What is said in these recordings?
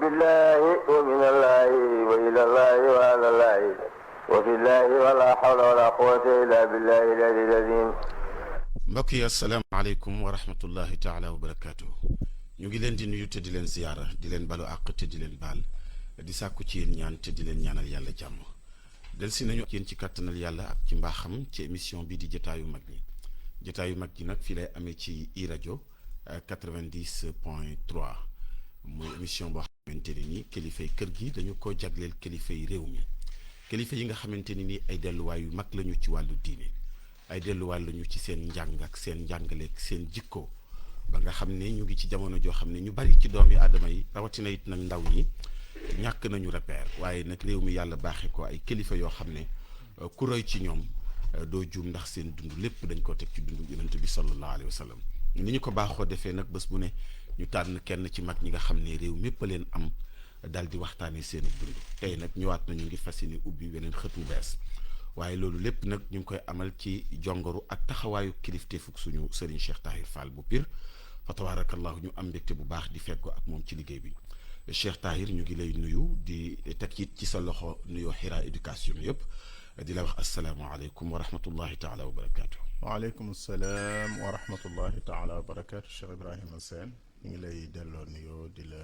بالله ومن الله وإلى الله وعلى الله وفي الله ولا حول ولا قوة إلا بالله العلي العظيم. mbokk yi asalaamaaleykum wa rahmatullahi taala wa barakaatu. ñu ngi leen di nuyu te di leen ziyaara di leen balu àq te di leen baal di sàkku ci yéen ñaan te di leen ñaanal yàlla jàmm. del si nañu ak yéen ci kàttanal yàlla ak ci mbaaxam ci émission bi di jotaayu mag ñi. jotaayu mag ñi nag fii lay amee ci i rajo 90.3 muy émission boo xamante ne ni kilifay kër gi dañu ko jagleel kilifay réew mi kilifa yi nga xamante ne ni ay delluwaay yu mag lañu ci wàllu diine ay delluwaay lañu ci seen njàng ak seen njàngale ak seen jikko ba nga xam ne ñu ngi ci jamono joo xam ne ñu bari ci doomi aadama yi rawatina it nag ndaw ñi ñàkk nañu repère waaye nag réew mi yàlla baaxee ko ay kilifa yoo xam ne ku roy ci ñoom doo juum ndax seen dund lépp dañ ko teg ci dund yonent bi sallallahu alayhi wa sallam ni ñu ko baaxoo defee nag bés bu ne ñu tànn kenn ci mag ñi nga xam ne réew mépp a leen am daal di waxtaanee seen dund tey nag ñëwaat nañu ngi fas yéene ubbi weneen xët wu bees waaye loolu lépp nag ñu ngi koy amal ci jongoru ak taxawaayu kilifteefug suñu Serigne Cheikh Tahir Fall bu Pire fa tabaarakallahu ñu am mbégte bu baax di feggoo ak moom ci liggéey bi Cheikh Tahir ñu ngi lay nuyu di teg it ci sa loxo nuyoo Hira éducation yëpp di la wax asalaamaaleykum wa rahmatullahi taala wa barakaatu. waaleykum salaam wa rahmatullahi taala wa barakaatu Cheikh Ibrahima Sène ñu ngi lay delloo nuyoo di la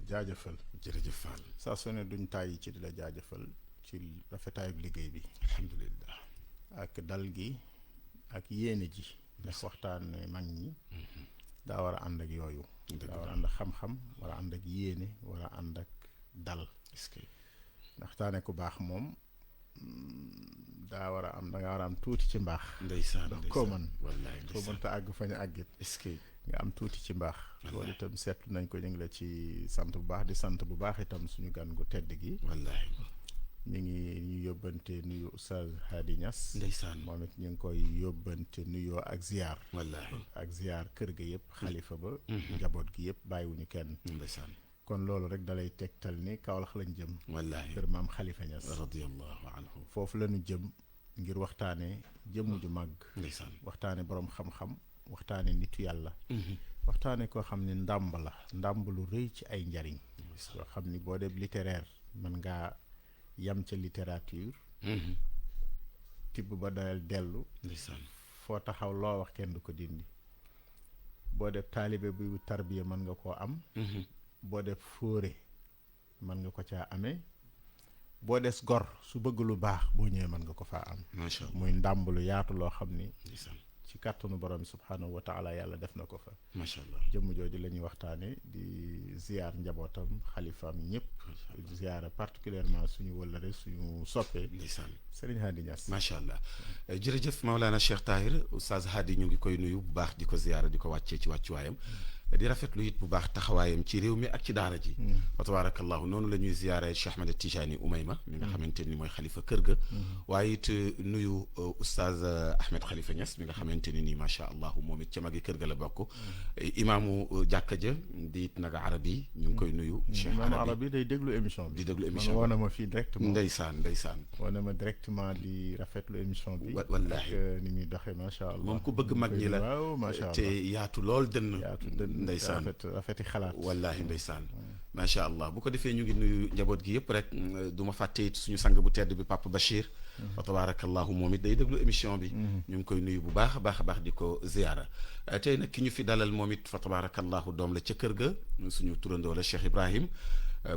jaajëfal. jërëjëf Fall. saa su ne duñ tàyyi ci di la jaajëfal ci rafetaayu liggéey bi. alhamdulilah. ak dal gi ak yéene ji. ndax waxtaan mag ñi. daa war a ànd ak yooyu. daa war a ànd ak xam-xam war a ànd ak yéene war a ànd ak dal. est-ce que waxtaane ku baax moom daa war a am da nga war a am tuuti ci mbaax. ndeysaan ndax koo mën wallaay koo mënta àgg fa ñu àggit. est-ce que nga am tuuti ci mbaax. loolu itam seetlu nañ ko ñu ngi la ci sant bu baax di sant bu baax itam suñu gan gu tedd gi. wallaay ñu ngi ñu yóbbante nuyu Oustaz Hady Niass. ndeysaan moom it ñu ngi koy yóbbante nuyoo ak ziar. wallaay ak ziar kër ga yëpp xalifa ba. njaboot gi yëpp bàyyiwuñu kenn. ndeysaan kon loolu rek dalay tegtal ni Kaolack lañ jëm. wallaay kër maam Khalifa Niass. radiyallahu anhu foofu la ñu jëm ngir waxtaane jëmm ju màgg. ndeysaan waxtaane borom xam-xam. waxtaane nitu yàlla. waxtaane koo xam ne ndàmb la ndàmb lu rëy ci ay njariñ. yoo xam ni boo dee littéraire mën ngaa yam ca littérature. tibb ba doyal dellu. ndeysaan foo taxaw loo wax kenn du ko dindi. boo def taalibe bu tarbiya mën nga koo am. boo def fóore mën nga ko caa amee. boo des gor su bëgg lu baax boo ñëwee mën nga ko faa am. macha allah muy ndàmb lu yaatu loo xam ni. ndeysaan ci kàttanu borom subhanahu wa taala yàlla def na ko fa. macha allah jëmm jooju la ñuy waxtaane di ziar njabootam xalifaam ñëpp. ziar particulièrement suñu wëllare suñu soppee. ndeysaan Serigne Hady Niass. macha allah jërëjëf Maolana Cheikh Tahir Oustaz Hady ñu ngi koy nuyu bu baax di ko ziyaara di ko wàccee ci wàccuwaayam di rafetlu it bu baax taxawaayam ci réew mi ak ci daara ji wa tabarakallahu noonu la ñuy ziyaare Cheikh Ahmed Tijani Oumayma mi nga xamante ni mooy xalifa kër ga waaye it nuyu Oustaz Ahmed Khalifa Niass mi nga xamante ni nii macha allah moom it ca magi kër ga la bokk imaamu jàkka ja di it nag arabi ñu ngi koy nuyu Cheikh imaamu arabi day déglu émission bi. di déglu émission man woo na ma fii directement. ndeysaan woo na ma directement di rafetlu émission bi. wallaahi ak ni muy doxee macha allah. moom ku bëgg mag ñi la waaw macha allah te yaatu lool dënn yaatu dënn ndeysaan rafeti xalaat. wallaahi ndeysaan macha allah bu ko defee ñu ngi nuyu njaboot gi yëpp rek du ma fàtte it suñu sang bu tedd bi Papa Bachir wa tabarakallahu moom it day déglu émission bi ñu ngi koy nuyu bu baax a baax a baax di ko ziyaara tey nag ki ñu fi dalal moom it fa tabarakallahu doom la ca kër ga suñu turandoo la Cheikh Ibrahim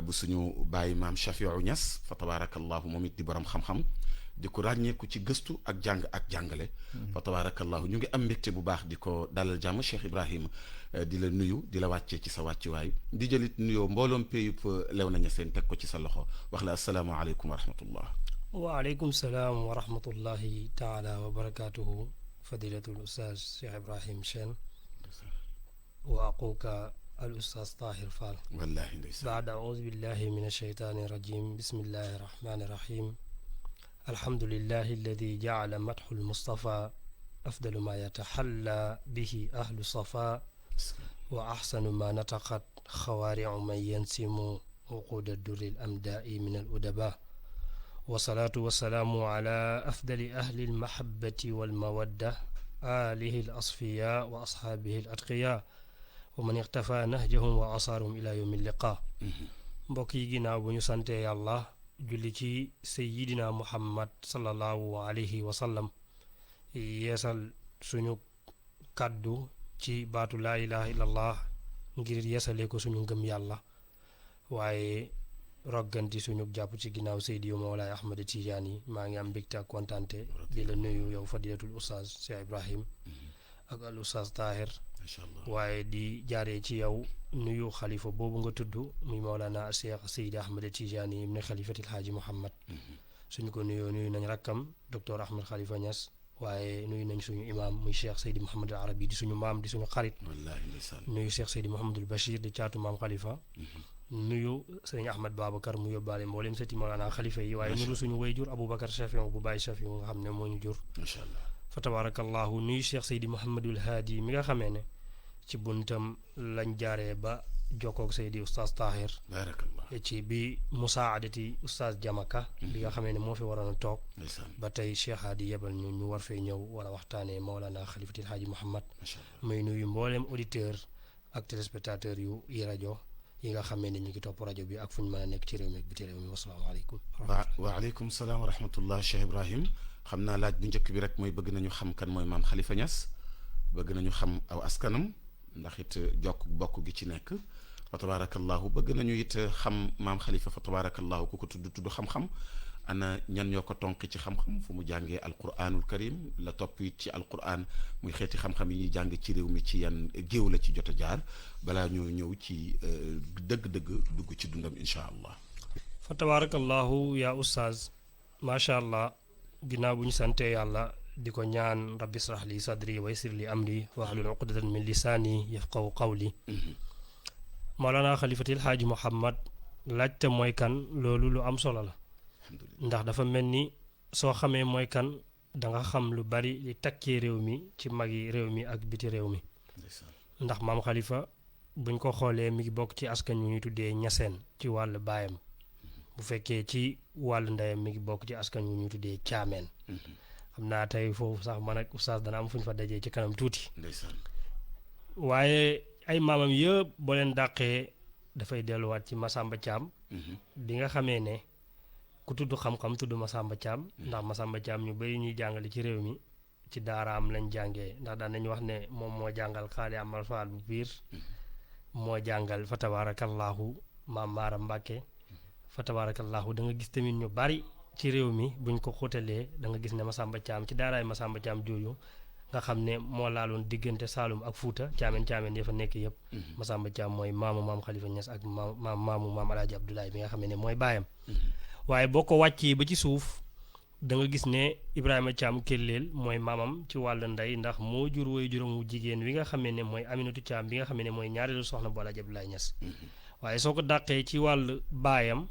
bu suñu bàyyi maam Chafiu Niass fa tabarakallahu moom it di borom xam-xam di ko ràññeeku ci gëstu ak jàng ak jàngale fa tabarakallahu ñu ngi am mbégte bu baax di ko dalal jàmm Cheikh Ibrahim di la nuyu di la wàccee ci sa wàccuwaay di jëlit nuyoo mbooloom péyub Léona Niassène teg ko ci sa loxo wax la asalaamaaleykum wa rahmatullah waaleykum salaam wa rahmatullahi taala wa barakatuhu fadilatul ustaz Cheikh Ibrahim Sène wa aquka al ustaz Tahir Fall wallahi ndeysaan baada auzu billahi min alsheytaani rajim bismillahi rahmani rahim alhamdulillahi alladi jacala madxu almustafa afdalu ma yataxalla bihi ahlu safa wa axsanu ma nataqat xawaaricu man yansimu wuquuda durri alamdaai min aludaba wasalaatu wasalaamu ala afdali ahli almahabati walmawadda alihi alasfiya wa ashaabihi alatqiya wa man iqtafa nahjahum wa asaarahum ila yawmi liqa mbokk yi ginnaaw bu ñu santee yàlla julli ci sayyidina muhammad sallallahu alayhi wa sallam yeesal suñu kàddu ci baatu laa ilaha illallah ngir yeesalee ko suñu ngëm yàlla waaye rogganti suñu jàpp ci ginnaaw Seydi Mawlaay Ahmad Tijaani maa ngi am mbégte ak kontaante di la nuyu yow fadilatul oustaz Cheikh Ibrahim ak al oustaz Tahir waaye di jaaree ci yow nuyu xalifa boobu nga tudd muy Mawlana Cheikh Seydi Ahmad Tijaani ibn xalifatil Haaji Muhammad suñu ko nuyu nañ rakkam docteur Ahmad Khalifa Niass waaye nuyu nañ suñu imaam muy Cheikh Seydi Mouhamadul Arabi di suñu maam di suñu xarit nuyu Cheikh Seydi Mouhamadul Bachir di caatu maam Khalifa nuyu sëriñ Ahmad Babacar mu yóbbaale mboolem sëti Mawlana Khalifa yi waaye nuyu suñu wayjur Aboubacar Chafion bu Baye Chafion nga xam ne moo ñu jur macha allah fa tabarakallahu nuyu Cheikh Seydi Mouhamadul Haadi mi nga xamee ne ci buntam lañ jaaree ba jokkoog Seydi Oustaz Tahir barakallah ci bi musaadati Oustaz Jamaka bi nga xamee ne moo fi waroon a toog ba tey Cheikh Haadi yebal ñu war fee ñëw war a waxtaanee Mawlana Khalifatil Haaji Muhammad muy nuyu mboolem auditeur ak téléspectateur yu yi rajo yi nga xamee ne ñu ngi topp rajo bi ak fu ñu mën a nekk ci réew mi ak biti réew mi wasalaamaaleykum waaleykum salaam wa rahmatullah Cheikh Ibrahim xam naa laaj bu njëkk bi rek mooy bëgg nañu xam kan mooy maam Khalifa Niass bëgg nañu xam aw askanam ndax it jokk bokk gi ci nekk fa tabarakallahu bëgg nañu it xam maam Khalifa fa tabarakallahu ku ko tudd xam-xam ana ñan ñoo ko tonk ci xam-xam fu mu jàngee alquranul karim la topp it ci alquran muy xeeti xam-xam yi ñuy jàng ci réew mi ci yan géew la ci jot a jaar balaa ñoo ñëw ci dëgg-dëgg dugg ci dundam incha allah fa tabarakallahu yaa oustaz macha allah ginnaaw bu ñu santee yàlla di ko ñaan rabbi israh li sadri wa yassir li amri wahlul uqdatan min lisaani yafqahu qawli Mawlana Khalifatil Haaji Muhammad laajte mooy kan loolu lu am solo la ndax dafa mel ni soo xamee mooy kan danga xam lu bari li takkee réew mi ci magi réew mi ak biti réew mi ndax maam Khalifa buñ ko xoolee mi ngi bokk ci askan wi ñuy tuddee ñaseen ci wàllu baayam bu fekkee ci wàllu ndeyam mi ngi bokk ci askan wi ñuy tuddee caameen xam naa tey foofu sax man ak oustaz dana am fu ñu fa dajee ci kanam tuuti waaye ay maamam yëpp boo leen dàqee dafay delluwaat ci Masamba Thiam bi nga xamee ne ku tudd xam-xam tudd Masamba Thiam ndax Masamba Thiam ñu bari ñuy jàngale ci réew mi ci daaraam lañ jàngee ndax daan nañu wax ne moom moo jàngal xaali amal faal bu biir moo jàngal fa tabarakallahu maam Maara Mbàkke fa tabarakallahu da nga gis tamit ñu bari ci réew mi buñ ko xóotalee da nga gis ne Masamba Thiam ci daaraay Masamba Thiam jooju nga xam ne moo laaloon diggante Saalum ak Fuuta caameen ya fa nekk yëpp Masamba Thiam mooy maamu maam Khalifa Niass ak maamu maam Alaaji Abdoulaye bi nga xam ne mooy baayam waaye boo ko wàccee ba ci suuf da nga gis ne Ibrahima Thiam Kelleel mooy maamam ci wàllu ndey ndax moo jur woy juróom wu jigéen wi nga xamee ne mooy Aminatu Thiam bi nga xamee ne mooy ñaareelu soxna bu Alaaji Abdoulaye Niass waaye soo ko dàqee ci wàllu baayam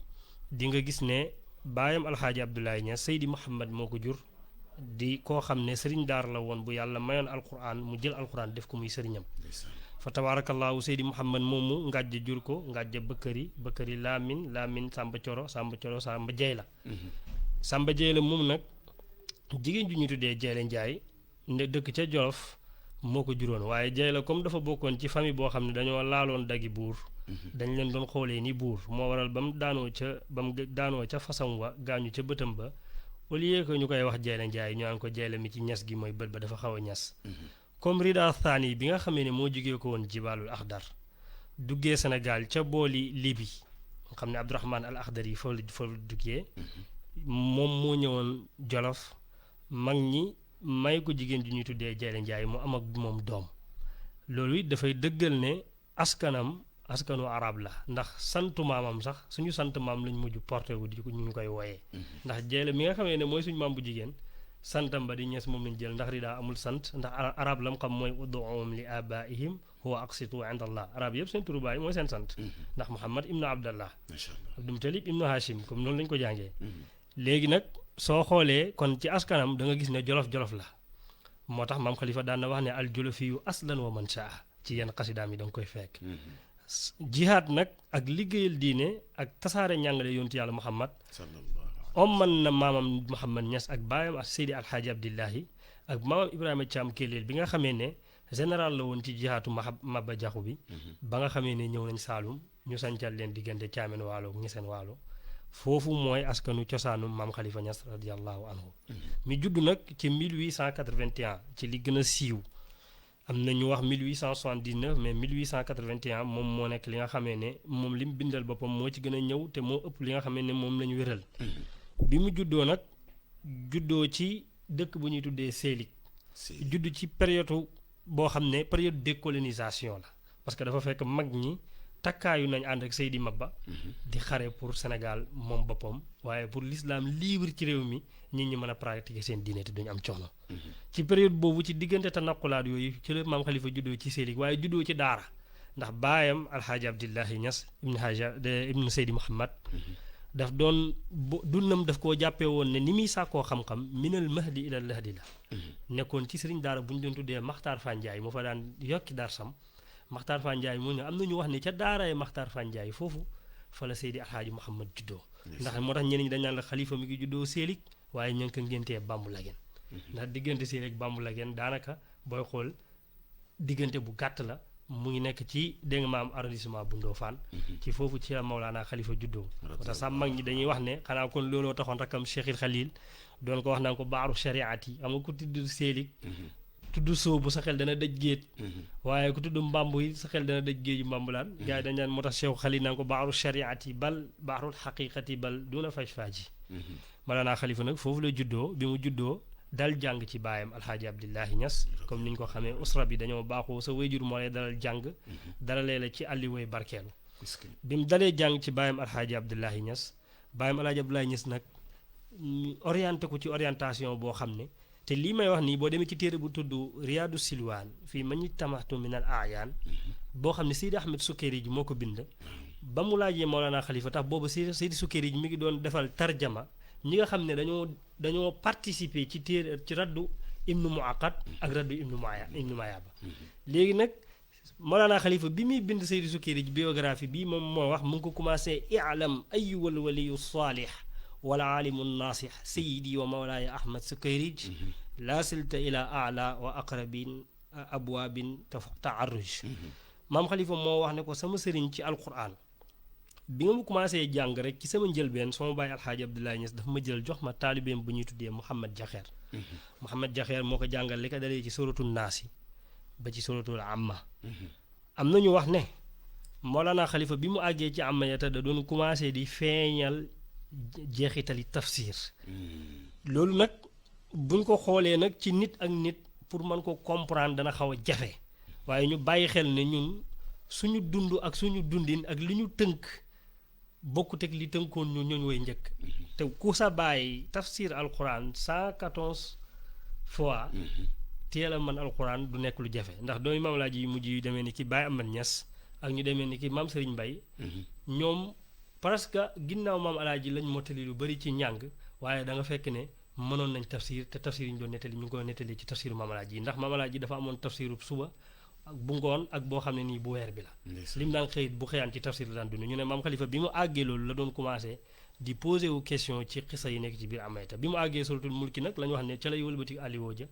di nga gis ne baayam Alxaaji Abdoulaye Niass Seydi Mouhammad moo ko jur di koo xam ne sëriñ daar la woon bu yàlla mayoon alquran mu jël alquran def ko muy sëriñam fa tabarakallahu Seydi Mouhammad moomu ngàjja jur ko ngàjja bëkkëri laamin Samba Coro Samba Jeyla Samba Jeyla moom nag jigéen ju ñu tuddee Jeyla Njaay ne dëkk ca Jolof moo ko juróon waaye Jeyla comme dafa bokkoon ci famille boo xam ne dañoo laaloon dagi buur dañ leen doon xoolee ni buur moo waral ba mu daanoo ca façon wa gaañu ca bëtam ba au lieu que ñu koy wax Jeyla Njaay ñu naan ko Jeyla mi ci ñas gi mooy bët ba dafa xaw a ñas comme Rida Thani bi nga xamee ne moo jógee ko woon Jibalul Akhdar duggee Sénégal ca booli Libi nga xam ne Abdourahman al Akhdar yi fa duggee moom moo ñëwoon Jolof mag ñi may ko jigéen ju ñuy tuddee Jeyla Njaay mu am ak moom doom loolu it dafay dëggal ne askanu arab la ndax santu maamam sax suñu sant maam lañ mujj porté wu di ko ñu koy wooyee ndax Jeyla mi nga xamee ne mooy suñu maam bu jigéen santam ba di ñees moom lañ jël ndax Rida amul sant ndax arab lam xam mooy ud'uhum li abaihim huwa aqsitu inda allah arab yëpp seen turu baay mooy seen sant ndax Muhammad ibnu Abdallah Abdul Mutalib ibnu Hashim comme noonu lañ ko jàngee léegi nag soo xoolee kon ci askanam da nga gis ne jolof-jolof la moo tax maam Khalifa daan na wax ne al jolofiyu aslan wa man shaa ci yenn xasidaam yi da nga koy fekk jihaad nag ak liggéeyal diine ak tasaare njàngale yontu yàlla Muhammad omman na maamam Muhammad Niass ak baayam ak Seydi Alxaaji Abdillahi ak maamam Ibrahima Thiam Kelleel bi nga xamee ne général la woon ci jihaatu Maba Jaxu bi ba nga xamee ne ñëw nañ Saalum ñu sancal leen diggante Caamen Waalo Ñaseen Waalo foofu mooy askanu cosaanu maam Khalifa Niass radiallahu anhu mi judd nag ci 1881 ci li gën a siiw am na ñu wax 1879 mais 1881 moom moo nekk li nga xamee ne moom li mu bindal boppam moo ci gën a ñëw te moo ëpp li nga xamee ne moom la ñu wéral bi mu juddoo nag juddoo ci dëkk bu ñuy tuddee Sélig judd ci période boo xam ne période décolonisation la parce que dafa fekk mag ñi takkaayu nañ ànd ak Seydi Maba di xare pour Sénégal moom boppam waaye pour l'islam libre ci réew mi nit ñi mën a pratiquer seen diine te duñu am coono ci période boobu ci diggante tanaqulaat yooyu ci la maam Khalifa juddoo ci Sélig waaye juddoo ci daara ndax baayam alxaaji Abdullahi Niass ibnu Seydi Mouhamad daf doon dundam daf koo jàppee woon ne ni muy sàkkoo xam-xam minal mahdi ilal lahdi la nekkoon ci sëriñ daara bu ñu doon tuddee Maxtaar Fanjaay mu fa daan yokki dar sam Maxtaar Fanjaay mu ne am na ñu wax ne ca daaraay Maxtaar Fanjaay foofu fa la Seydi Alxaaji Mouhamad juddoo ndax moo tax ñeneen ñi dañ naan la xalifa mi ngi juddoo Sélig waaye ña ngi ko ngéntee Bambu Lagen ndax diggante Sélig Bambu Lagen daanaka booy xool diggante bu gàtt la mu ngi nekk ci dégg nga maam arrondissement bu Ndofane ci foofu ci la Mawlaana Xalifa juddoo moo tax sax mag ñi dañuy wax ne xanaa kon looloo taxoon rakam Cheikhil Khalil doon ko wax naan ko baaru shariat yi am nga ko tudd Sélig tudd soobu sa xel dana daj géej waaye ku tudd mbambu yi sa xel dana daj géeju mbambulaan gars yi dañ naan moo tax Cheikh Khalil naan ko baaru shariat yi bal baarul xaqiqati bal duna faj faaji Mawlaana Xalifa nag foofu la juddoo bi mu juddoo dal jàng ci baayam alxaaji Abdullahi Niass comme ni ñu ko xamee usra bi dañoo baaxoo sa wayjur moo lay dalal jàng dalalee la ci àlliwooy barkeelu bi mu dalee jàng ci baayam alxaaji Abdullahi Niass baayam alxaaji Abdullahi Niass nag orienté ko ci orientation boo xam ne te lii may wax nii boo demee ci téere bu tudd Riyaadu Silwaan fii ma ñu tamaxtu min al aayaan boo xam ne Seydi Ahmed Sukayri ji moo ko bind ba mu laajee Mawlana Khalifa tax boobu Seydi Sukayri ji mi ngi doon defal tarjama ñi nga xam ne dañoo participer ci téere ci raddu Ibnu Muaqat ak raddu Ibnu Mayaba léegi nag Mawlana Khalifa bi muy bind Seydi Sukayri ji biographie bi moom moo wax mu ngi ko commencé i'lam ayyuhal waliyu saalih wala alimu naasix sayidi wa mawlaaya Ahmad Sukayri ji laa silta ila ala wa aqrabin abwaabin taarruj maam Khalifa moo wax ne ko sama sëriñ ci alquran bi nga mu commencé jàng rek ci sama njëlbeen sama bàyyi alxaaji Abdoulaye Niass dafa ma jël jox ma taalibeem bu ñuy tuddee Mouhamad Jaxeer Mouhamad Jaxeer moo ko jàngal li ko dalee ci suratul naasi ba ci suratul amma am nañu wax ne Mawlana Khalifa bi mu àggee ci amma yata da doon commencé di feeñal jeexitali tafsir loolu nag buñ ko xoolee nag ci nit ak nit pour mën ko comprendre dana xaw a jafe waaye ñu bàyyi xel ne ñun suñu dund ak suñu dundin ak li ñu tënk bokkut ak li tënkoon ñu ñooñu way njëkk te ku sa bàyyi tafsir alquran 114 fois teel a mën alquran du nekk lu jafe ndax doomu maam laa ji mujj yu demee ni ki Baye Amad Niass ak ñu demee ni ki maam Serigne Mbaye ñoom parce que ginnaaw maam alaaji lañ mottali lu bari ci njàng waaye da nga fekk ne mënoon nañ tafsir te tafsir yi ñu doon nettali ñu ngi koy nettali ci tafsiru maam alaaji yi ndax maam alaaji dafa amoon tafsiru suba ak bu ngoon ak boo xam ne nii bu weer bi la lim daan xëyit bu xëyaan ci tafsir la daan dund ñu ne maam Khalifa bi mu àggee loolu la doon commencé di posé wu question ci xisa yi nekk ci biir amayta bi mu àggee suratul mulki nag la ñu wax ne ca lay wëlbati aliwoo ja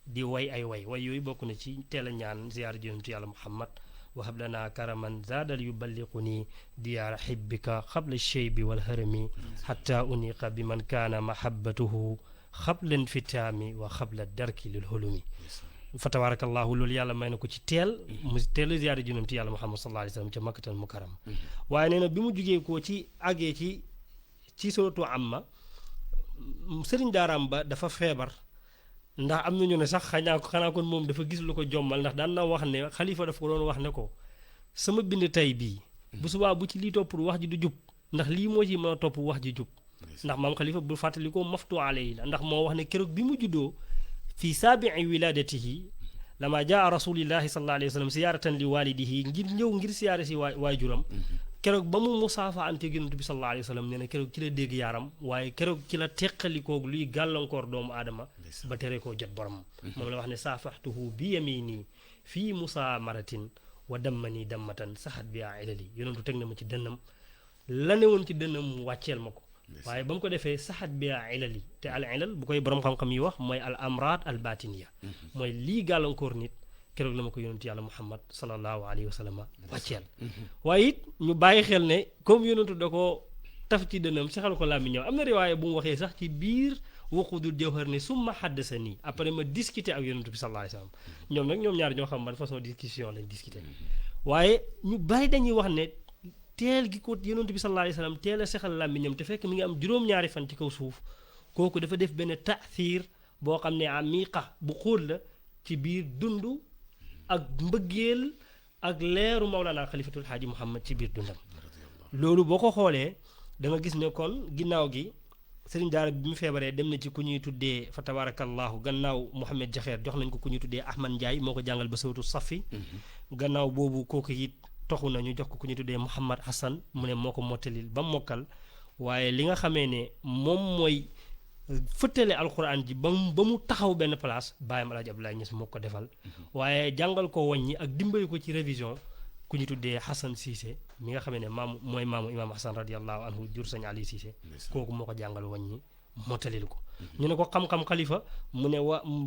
di way ay way yooyu bokk na ci teel a ñaan ziyaar jontu yàlla Muhammad wahab lana karaman zaadal yuballiquni diyaara xibbika xabla sheybi wal harami xatta uniqa bi man kaana mahabbatuhu xabla infitaami wa xabla darki lil hulumi fa tabarakallahu loolu yàlla may na ko ci mu teel a ziyaara junantu yàlla Muhammad sallallahu alayhi wa sallam ca makkatal mukarram waaye nee na bi mu jugee ko ci àggee ci suratu amma sëriñ daaraam ba dafa feebar ndax am nañu ne sax xanaa kon moom dafa gis lu ko jommal ndax daan na wax ne xalifa dafa ko doon wax ne ko sama bind tey bii bu subaa bu ci lii topp wax ji du jub ndax lii moo ci mën a topp wax ji jub ndax maam xalifa bu fàttali ko maftu alayhi la ndax moo wax ne keroog bi mu juddoo fii saabii wiladatihi lama jaa rasulillahi sallallahu alayhi wa sallam siyaaratan li walidihi ngir siyaare si waajuram keroog ba mu musaafa ante yonent bi sallallahu alayhi wa sallam nee na keroog ci la dégg yaaram waaye keroog ci la teqalikoog luy gàllankoor doomu aadama ba tere koo jot borom moom la wax ne saafaxtuhu bi yamini fii musaamaratin wa dammani dammatan saxat bi a ilali yonentu teg na ma ci dënnam la ne woon ci dënnam mu wàcceel ma ko waaye ba mu ko defee saxat bi a ilali te al ilal bu koy borom xam-xam yi wax mooy al amraad al batiniya mooy lii gàllankoor nit keroog la ma ko yonentu yàlla Muhammad sallallahu alayhi wa sallam wàcceel waaye it ñu bàyyi xel ne comme yonentu da ko taf ci dënam saxal ko làmmiñam am na riwaaye bu mu waxee sax ci biir waqudul jawhar ne summa haddasa nii après ma discuter ak yonentu bi sallallahu alayhi wa sallam ñoom nag ñoom ñaar ñoo xam ban façon discussion lañ discuter waaye ñu bàyyi dañuy wax ne teel gi ko yonentu bi sallallahu alayhi wa sallam teel a saxal làmmiñam te fekk mi ngi am juróom-ñaari fan ci kaw suuf kooku dafa def benn taasiir boo xam ne amiqa bu xóot la ci biir dund ak mbëggeel ak leeru Mawlana Xalifatul Haaji Muhammad ci biir dundam loolu boo ko xoolee da nga gis ne kon ginnaaw gi sëriñ daara bi mu feebaree dem na ci ku ñuy tuddee fa tabarakallahu gannaaw Mouhamed Jaxeer jox nañ ko ku ñuy tuddee Ahmad Ndiaye moo ko jàngal ba sawtu safi gannaaw boobu kooku it toxu nañu jox ko ku ñuy tuddee Mouhamad Hassan mu ne moo ko mottalil ba mokkal waaye li nga xamee ne moom mooy fëttale alxuraan ji ba mu taxaw benn place bàyyam Alaaji Abdoulaye Niass moo ko defal waaye jàngal ko wàññi ak dimbali ko ci révision ku ñu tuddee Hassan Cissé mi nga xamee ne mooy maamu imaam Hassan radiallahu anhu jur sëñ Ali Cissé kooku moo ko jàngal wàññi mottalil ko ñu ne ko xam-xam xalifa mu ne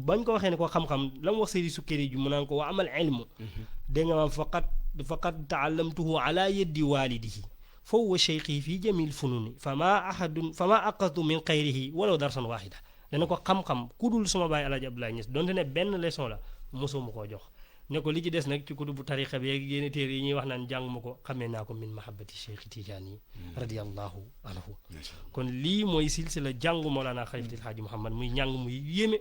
bañ ko waxee ne ko xam-xam la mu wax Seydi Sukkari ju mu naan ko wa amal ilmu dégg nga maam faqad taallamtuhu ala yeddi walidihi fa huwa cheikhi fii jamil fununi fama aqatu min xayrihi walaw darsan waahida dana ko xam-xam ku dul sama baay Alaaji Abdoulaye Niass donte ne benn leçon la mosuma koo jox ne ko li ci des nag ci kutubu tariqa bi ak yenn téere yi ñuy wax naan jàng ma ko xamee naa ko min mahabbati cheikhi Tijaani yi radiallahu anhu kon lii mooy silsila jàngu Mawlana Xalifatul Haaji Muhammad muy njàng muy yéeme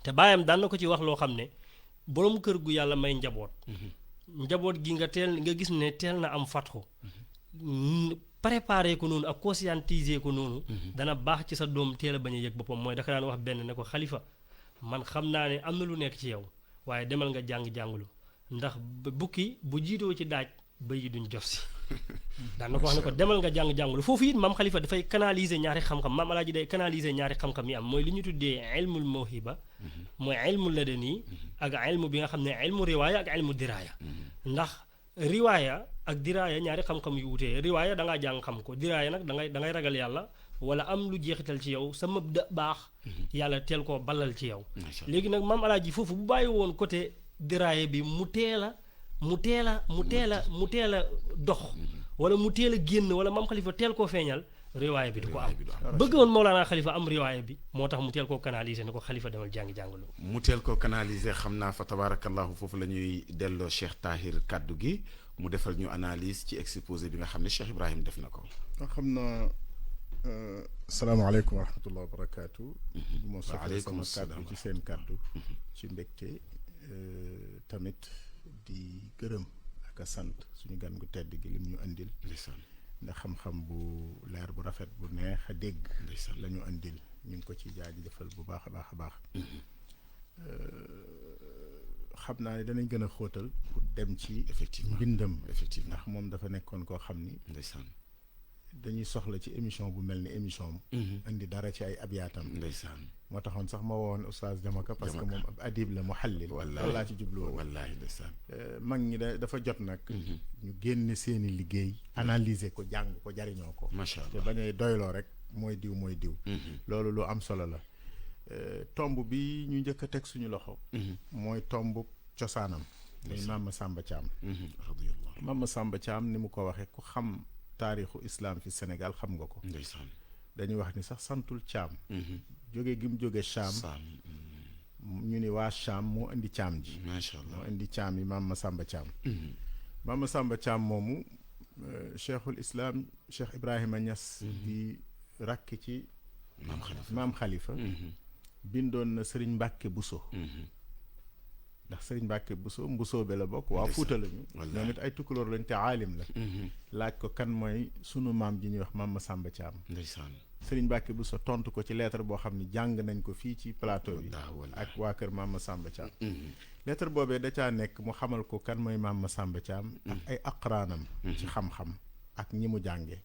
te baayam daan na ko ci wax loo xam ne borom kër gu yàlla may njaboot gi nga gis ne teel na am fatxu préparer ko noonu ak conscientiser ko noonu dana baax ci sa doom teel a bañ a yëg boppam mooy daka daan wax benn ne ko xalifa man xam naa ne am na lu nekk ci yow waaye demal nga jàng-jàngulu ndax bukki bu jiitoo ci daaj bëy yi duñ jof si daan na ko wax ne ko demal nga jàng-jàngulu foofu it maam xalifa dafay canaliser ñaari xam-xam maam alaaji day canaliser ñaari xam-xam yi am mooy li ñu tuddee ilmul mawhiba mooy ilmu ladani ak ilmu bi nga xam ne ilmu riwaaya ak ilmu diraaya ndax riwaaya ak diraaya ñaari xam-xam yu wutee riwaaya da ngaa jàng xam ko diraaya nag da ngay ragal yàlla wala am lu jeexital ci yow sa mëbda baax yàlla teel koo ballal ci yow léegi nag maam alaaji foofu bu bàyyi woon côté diraaya bi mu teel a dox wala mu teel a génn wala maam xalifa teel koo feeñal riwaaya bi du ko am bëgg woon Mawlana xalifa am riwaaya bi moo tax mu teel koo canaliser ne ko xalifa demal jàngi-jàngalu mu teel koo canaliser xam naa fa tabarakallahu foofu la ñuy delloo Cheikh Tahir kaddu gi mu defal ñu analyse ci exposé bi nga xam ne Cheikh Ibrahim def na ko xam na salaamaaleykum wa rahmatullah wa barakaatu moo soxla sama kaddu ci seen kaddu ci mbégte tamit di gërëm ak a sant suñu gan gu tedd gi lim ñu andil ndax xam-xam bu leer bu rafet bu neex a dégg la ñu andil ñu ngi ko ci jaajëfal bu baax a baax a baax xam naa ne danañ gën a xóotal pour dem ci mbindam ndax moom dafa nekkoon koo xam ni dañuy soxla ci émission bu mel ni émission indi dara ci ay abyaatam moo taxoon sax ma woon oustaz Jamaka parce que moom ab adib la muhallil wallaahi laa ci jubloo wallaahi mag ñi dafa jot nag ñu génne seeni liggéey analyser ko jàng ko jariñoo ko macha allah te bañ a doyloo rek mooy diw loolu lu am solo la tomb bi ñu njëkk a teg suñu loxo mooy tomb cosaanam muy Maam Masamba Thiam Maam Masamba Thiam ni mu ko waxee ku xam taarixu islam fi Sénégal xam nga ko dañuy wax ni sax santul Thiam jóge gi mu jóge Cham ñu ni waa Cham moo indi Thiam ji moo indi Thiam yi Maam Masamba Thiam Maam Masamba Thiam moomu cheikhul islam Cheikh Ibrahima Niass di rakk ci maam Khalifa bindoon na Serigne Mbacke Bousso ndax Serigne Mbacke Bousso Mbousso be la bokk waa Fuuta lañu ñoom it ay tukulóor lañ te aalim la laaj ko kan mooy sunu maam ji ñuy wax Maam Masamba Thiam Serigne Mbacke Bousso tontu ko ci lettre boo xam ne jàng nañ ko fii ci plateau bi ak waa kër Maam Masamba Thiam lettre boobee da caa nekk mu xamal ko kan mooy Maam Masamba Thiam ak ay aqraanam ci xam-xam ak ñi mu jàngee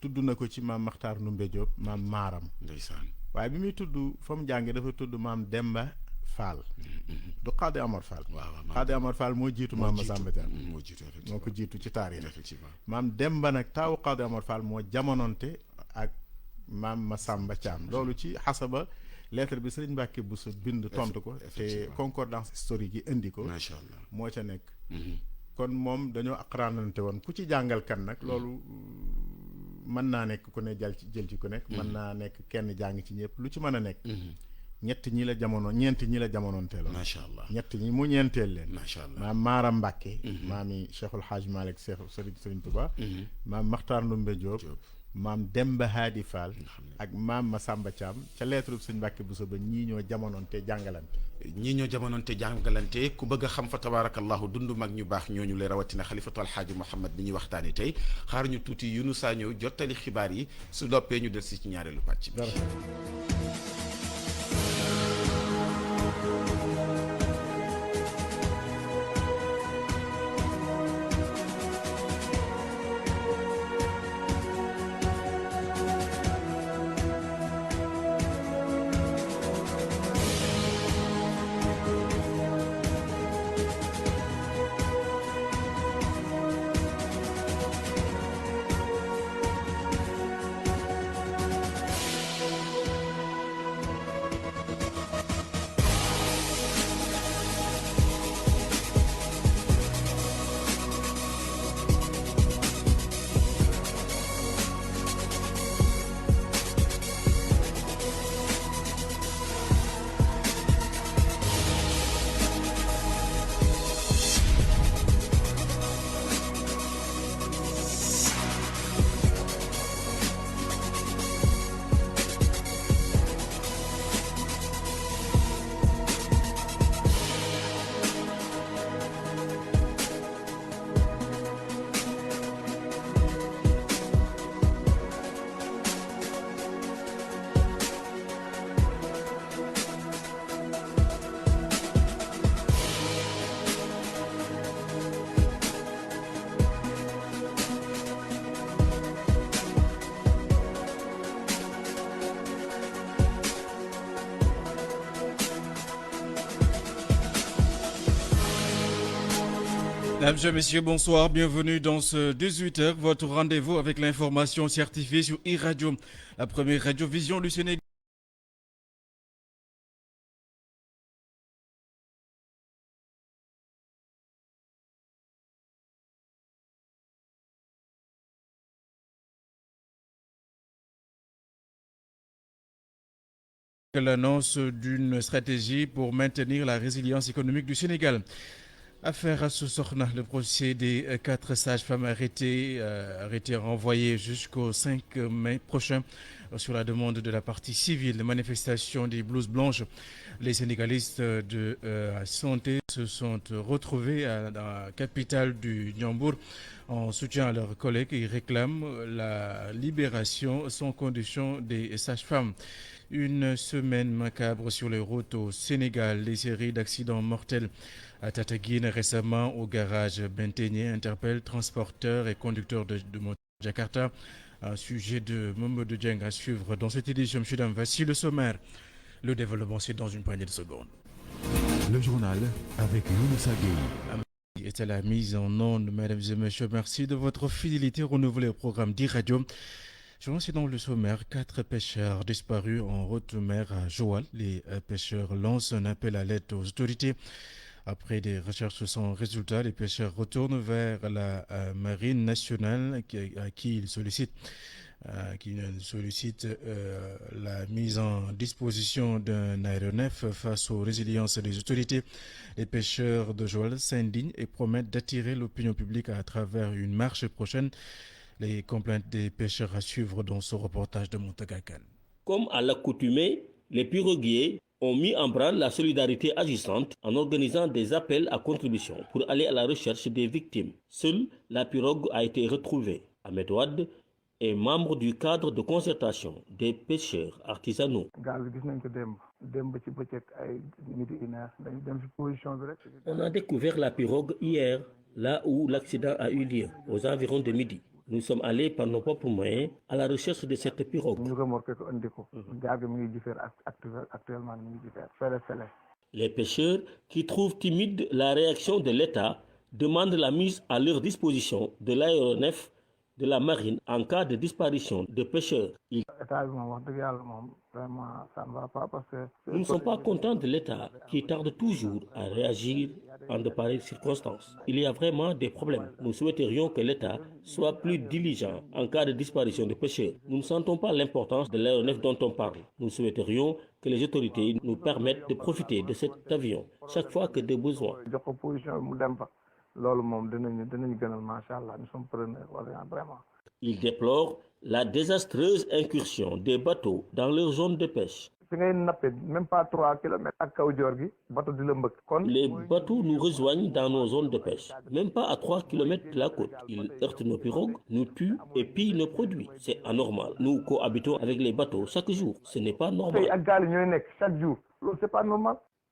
tudd na ko ci maam Makhtar Numbe Diop maam Maaram waaye bi muy tudd fa mu jàngee dafa tudd maam Demba Fall du Xaadi Amar Fall Xaadi Amar Fall moo jiitu Maam Masamba Thiam moo ko jiitu ci taarix maam Demba nag taawu Xaadi Amar Fall moo jamononte ak Maam Masamba Thiam loolu ci xasaba lettre bi Serigne Mbacke Bousso bind tontu ko te concordance historique yi indi ko macha allah moo ca nekk kon moom dañoo aqranante woon ku ci jàngal kan nag loolu mën naa nekk ku ne jël ci ku nekk mën naa nekk kenn jàng ci ñëpp lu ci mën a nekk ñett ñi la jamonoonteeloon macha allah ñett ñi mu ñeenteel leen macha allah maam Maaram Mbàkke maami Cheikhul Hadj Malick Cheikh Serigne Touba maam Makhtar Ndumbe Diop maam Demba Hadi Fall ak maam Massamba Thiam ca lettre Sëñ Mbàkke Bousso ba ñii ñoo jamonoonte jàngalante ku bëgg a xam fa tabaarakallahu dund mag ñu baax ñooñu lay rawatina xalifatu alxaaji Muhammad bi ñuy waxtaane tey xaar ñu tuuti Yunusa ñëw jottali xibaar yi su doppee ñu del si ci ñaareelu pàcc bi. Mesdames et messieurs, bonsoir, bienvenue dans ce 18h, votre rendez-vous avec l'information certifiée sur e-Radio, la première radiovision du Sénégal. L'annonce d'une stratégie pour maintenir la résilience économique du Sénégal. Affaire à Sokhna, le procès des 4 sages-femmes arrêtées renvoyé jusqu'au 5 mai prochain sur la demande de la partie civile. Les manifestations des blouses blanches, les syndicalistes de santé se sont retrouvés à la capitale du Ndiambour en soutien à leurs collègues. Ils réclament la libération sans condition des sages-femmes. Une semaine macabre sur les routes au Sénégal. Les séries d'accidents mortels à Tataguine récemment au garage Benteñe interpellent transporteurs et conducteurs de moto Jakarta. Un sujet de Mamadou Dieng à suivre dans cette édition. Monsieur Dame, voici le sommaire. Le développement, c'est dans une poignée de secondes. Le journal avec Younoussa Gueye. Est à la mise en onde, mesdames et messieurs. Merci de votre fidélité renouvelée au programme d'e-Radio. Je lance dans le sommaire 4 pêcheurs disparus en haute mer à Joal. Les pêcheurs lancent un appel à l'aide aux autorités. Après des recherches sans résultat, les pêcheurs retournent vers la marine nationale qui ils sollicitent la mise en disposition d'un aéronef face aux résiliences des autorités. Les pêcheurs de Joal s'indignent et promettent d'attirer l'opinion publique à travers une marche prochaine. Les complaintes des pêcheurs à suivre dans ce reportage de Montagakan. Comme à l'accoutumée, les piroguiers ont mis en branle la solidarité agissante en organisant des appels à contribution pour aller à la recherche des victimes. Seule la pirogue a été retrouvée. Ahmed Ouad est membre du cadre de concertation des pêcheurs artisanaux. On a découvert la pirogue hier, là où l'accident a eu lieu, aux environs de midi. Nous sommes allés par nos propres moyens à la recherche de cette pirogue. Les pêcheurs, qui trouvent timide la réaction de l'État, demandent la mise à leur disposition de l'aéronef de la marine en cas de disparition de pêcheurs. Nous ne sommes pas contents de l'État qui tarde toujours à réagir en de pareilles circonstances. Il y a vraiment des problèmes. Nous souhaiterions que l'État soit plus diligent en cas de disparition de pêcheurs. Nous ne sentons pas l'importance de l'aéronef dont on parle. Nous souhaiterions que les autorités nous permettent de profiter de cet avion chaque fois que de besoin. Il déplore la désastreuse incursion des bateaux dans leur zone de pêche. Les bateaux nous rejoignent dans nos zones de pêche, même pas à 3 km de la côte. Ils heurtent nos pirogues, nous tuent et pillent nos produits. C'est anormal. Nous cohabitons avec les bateaux chaque jour. Ce n'est pas normal.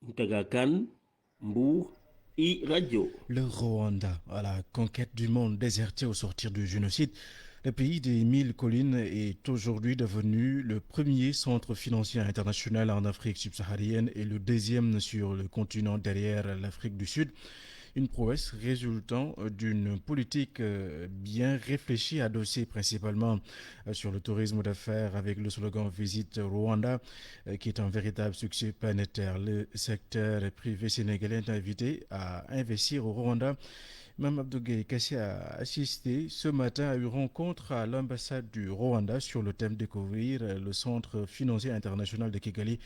Moutaga Kane, Mbour, Radio. Le Rwanda, à la conquête du monde déserté au sortir du génocide, le pays des 1000 collines est aujourd'hui devenu le premier centre financier international en Afrique subsaharienne et le deuxième sur le continent derrière l'Afrique du Sud. Une prouesse résultant d'une politique bien réfléchie, adossée principalement sur le tourisme d'affaires avec le slogan Visite Rwanda, qui est un véritable succès planétaire. Le secteur privé sénégalais est invité à investir au Rwanda. Mme Abdougué Kassi a assisté ce matin à une rencontre à l'ambassade du Rwanda sur le thème découvrir le centre financier international de Kigali.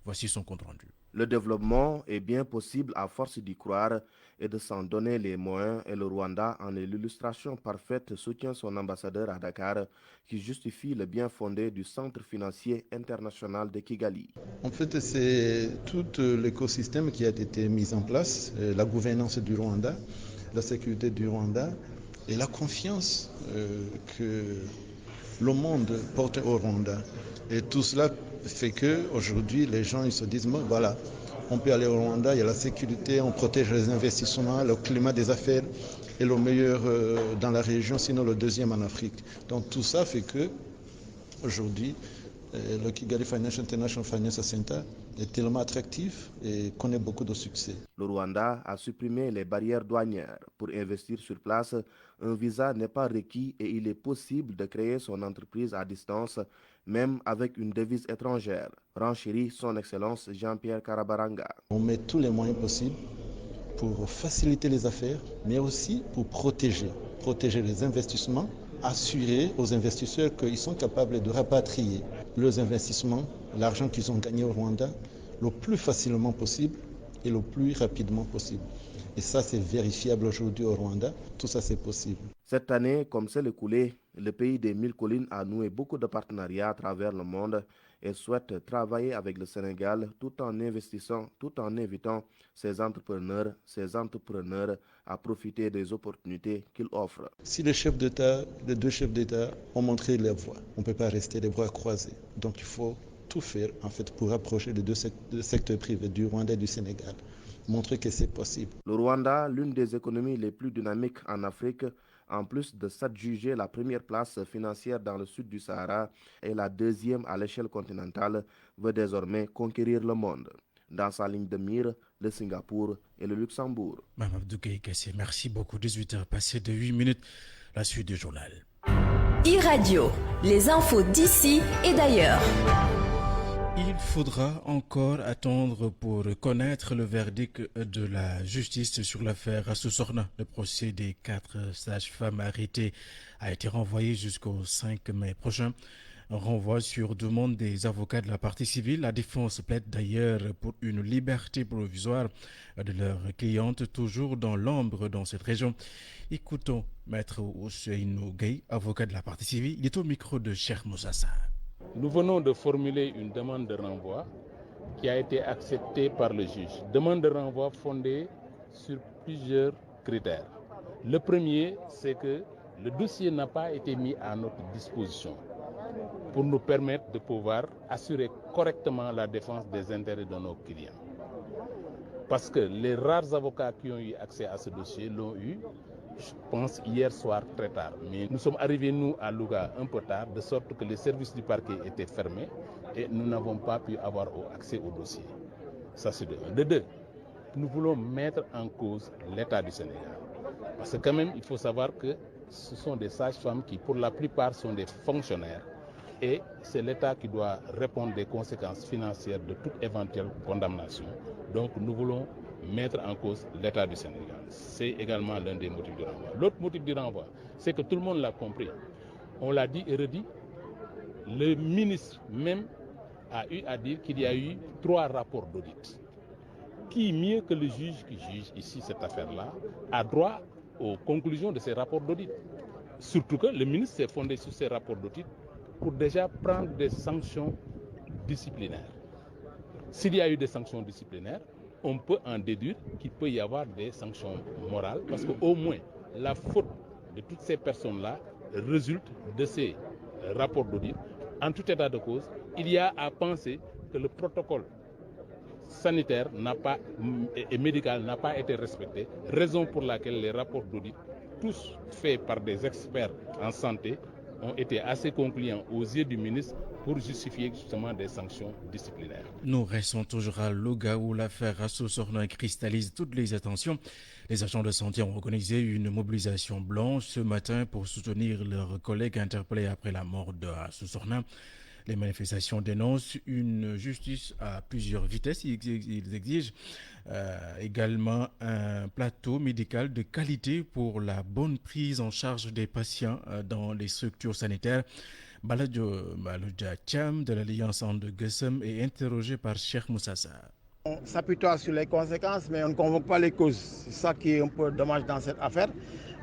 Voici son compte rendu. Le développement est bien possible à force d'y croire et de s'en donner les moyens, et le Rwanda en est l'illustration parfaite, soutient son ambassadeur à Dakar, qui justifie le bien fondé du centre financier international de Kigali. En fait, c'est tout l'écosystème qui a été mis en place, la gouvernance du Rwanda, la sécurité du Rwanda et la confiance que le monde porte au Rwanda. Et tout cela fait qu'aujourd'hui, les gens ils se disent, bon, voilà, on peut aller au Rwanda, il y a la sécurité, on protège les investissements, le climat des affaires est le meilleur dans la région, sinon le deuxième en Afrique. Donc tout ça fait que aujourd'hui, le Kigali Financial International Finance Center est tellement attractif et connaît beaucoup de succès. Le Rwanda a supprimé les barrières douanières. Pour investir sur place, un visa n'est pas requis et il est possible de créer son entreprise à distance, même avec une devise étrangère, renchérit son Excellence Jean-Pierre Karabaranga. On met tous les moyens possibles pour faciliter les affaires, mais aussi pour protéger les investissements, assurer aux investisseurs qu'ils sont capables de rapatrier leurs investissements, l'argent qu'ils ont gagné au Rwanda, le plus facilement possible et le plus rapidement possible. Et ça, c'est vérifiable aujourd'hui au Rwanda. Tout ça, c'est possible. Cette année, comme celle écoulée, le pays des 1000 collines a noué beaucoup de partenariats à travers le monde et souhaite travailler avec le Sénégal tout en investissant, tout en invitant ces entrepreneurs à profiter des opportunités qu'il offre. Si les deux chefs d'État ont montré la voie, on ne peut pas rester les bras croisés. Donc il faut tout faire en fait pour rapprocher les deux secteurs privés du Rwanda et du Sénégal, montrer que c'est possible. Le Rwanda, l'une des économies les plus dynamiques en Afrique, en plus de s'adjuger la première place financière dans le sud du Sahara et la deuxième à l'échelle continentale, veut désormais conquérir le monde. Dans sa ligne de mire, le Singapour et le Luxembourg. Mme Abdougué Kassi, merci beaucoup. 18h passées de 8 minutes, la suite du journal. E-Radio, les infos d'ici et d'ailleurs. Il faudra encore attendre pour connaître le verdict de la justice sur l'affaire Astou Sorna. Le procès des 4 sages-femmes arrêtées a été renvoyé jusqu'au 5 mai prochain. Un renvoi sur demande des avocats de la partie civile. La défense plaide d'ailleurs pour une liberté provisoire de leur cliente, toujours dans l'ombre dans cette région. Écoutons Maître Ousseynou Gueye, avocat de la partie civile. Il est au micro de Cheikh Moussassa. Nous venons de formuler une demande de renvoi qui a été acceptée par le juge. Demande de renvoi fondée sur plusieurs critères. Le premier, c'est que le dossier n'a pas été mis à notre disposition pour nous permettre de pouvoir assurer correctement la défense des intérêts de nos clients. Parce que les rares avocats qui ont eu accès à ce dossier l'ont eu, je pense, hier soir très tard. Mais nous sommes arrivés, nous, à Louga un peu tard, de sorte que les services du parquet étaient fermés et nous n'avons pas pu avoir accès au dossier. Ça, c'est de un. De deux, nous voulons mettre en cause l'État du Sénégal. Parce que quand même, il faut savoir que ce sont des sages-femmes qui, pour la plupart, sont des fonctionnaires. Et c'est l'État qui doit répondre des conséquences financières de toute éventuelle condamnation. Donc nous voulons mettre en cause l'État du Sénégal. C'est également l'un des motifs du renvoi. L'autre motif du renvoi, c'est que tout le monde l'a compris. On l'a dit et redit. Le ministre même a eu à dire qu'il y a eu 3 rapports d'audit. Qui, mieux que le juge qui juge ici cette affaire-là, a droit aux conclusions de ces rapports d'audit. Surtout que le ministre s'est fondé sur ces rapports d'audit pour déjà prendre des sanctions disciplinaires. S'il y a eu des sanctions disciplinaires, on peut en déduire qu'il peut y avoir des sanctions morales, parce qu'au moins la faute de toutes ces personnes-là résulte de ces rapports d'audit. En tout état de cause, il y a à penser que le protocole sanitaire et médical n'a pas été respecté, raison pour laquelle les rapports d'audit, tous faits par des experts en santé, ont été assez concluants aux yeux du ministre pour justifier justement des sanctions disciplinaires. Nous restons toujours à Louga où l'affaire Astou Sorna cristallise toutes les attentions. Les agents de santé ont organisé une mobilisation blanche ce matin pour soutenir leurs collègues interpellés après la mort de Astou Sorna. Les manifestations dénoncent une justice à plusieurs vitesses. Ils exigent également un plateau médical de qualité pour la bonne prise en charge des patients dans les structures sanitaires. Baladjo Thiam de l'Alliance And-Gueusseum est interrogé par Cheikh Moussa Sarr. On s'appuie sur les conséquences, mais on ne convoque pas les causes. C'est ça qui est un peu dommage dans cette affaire.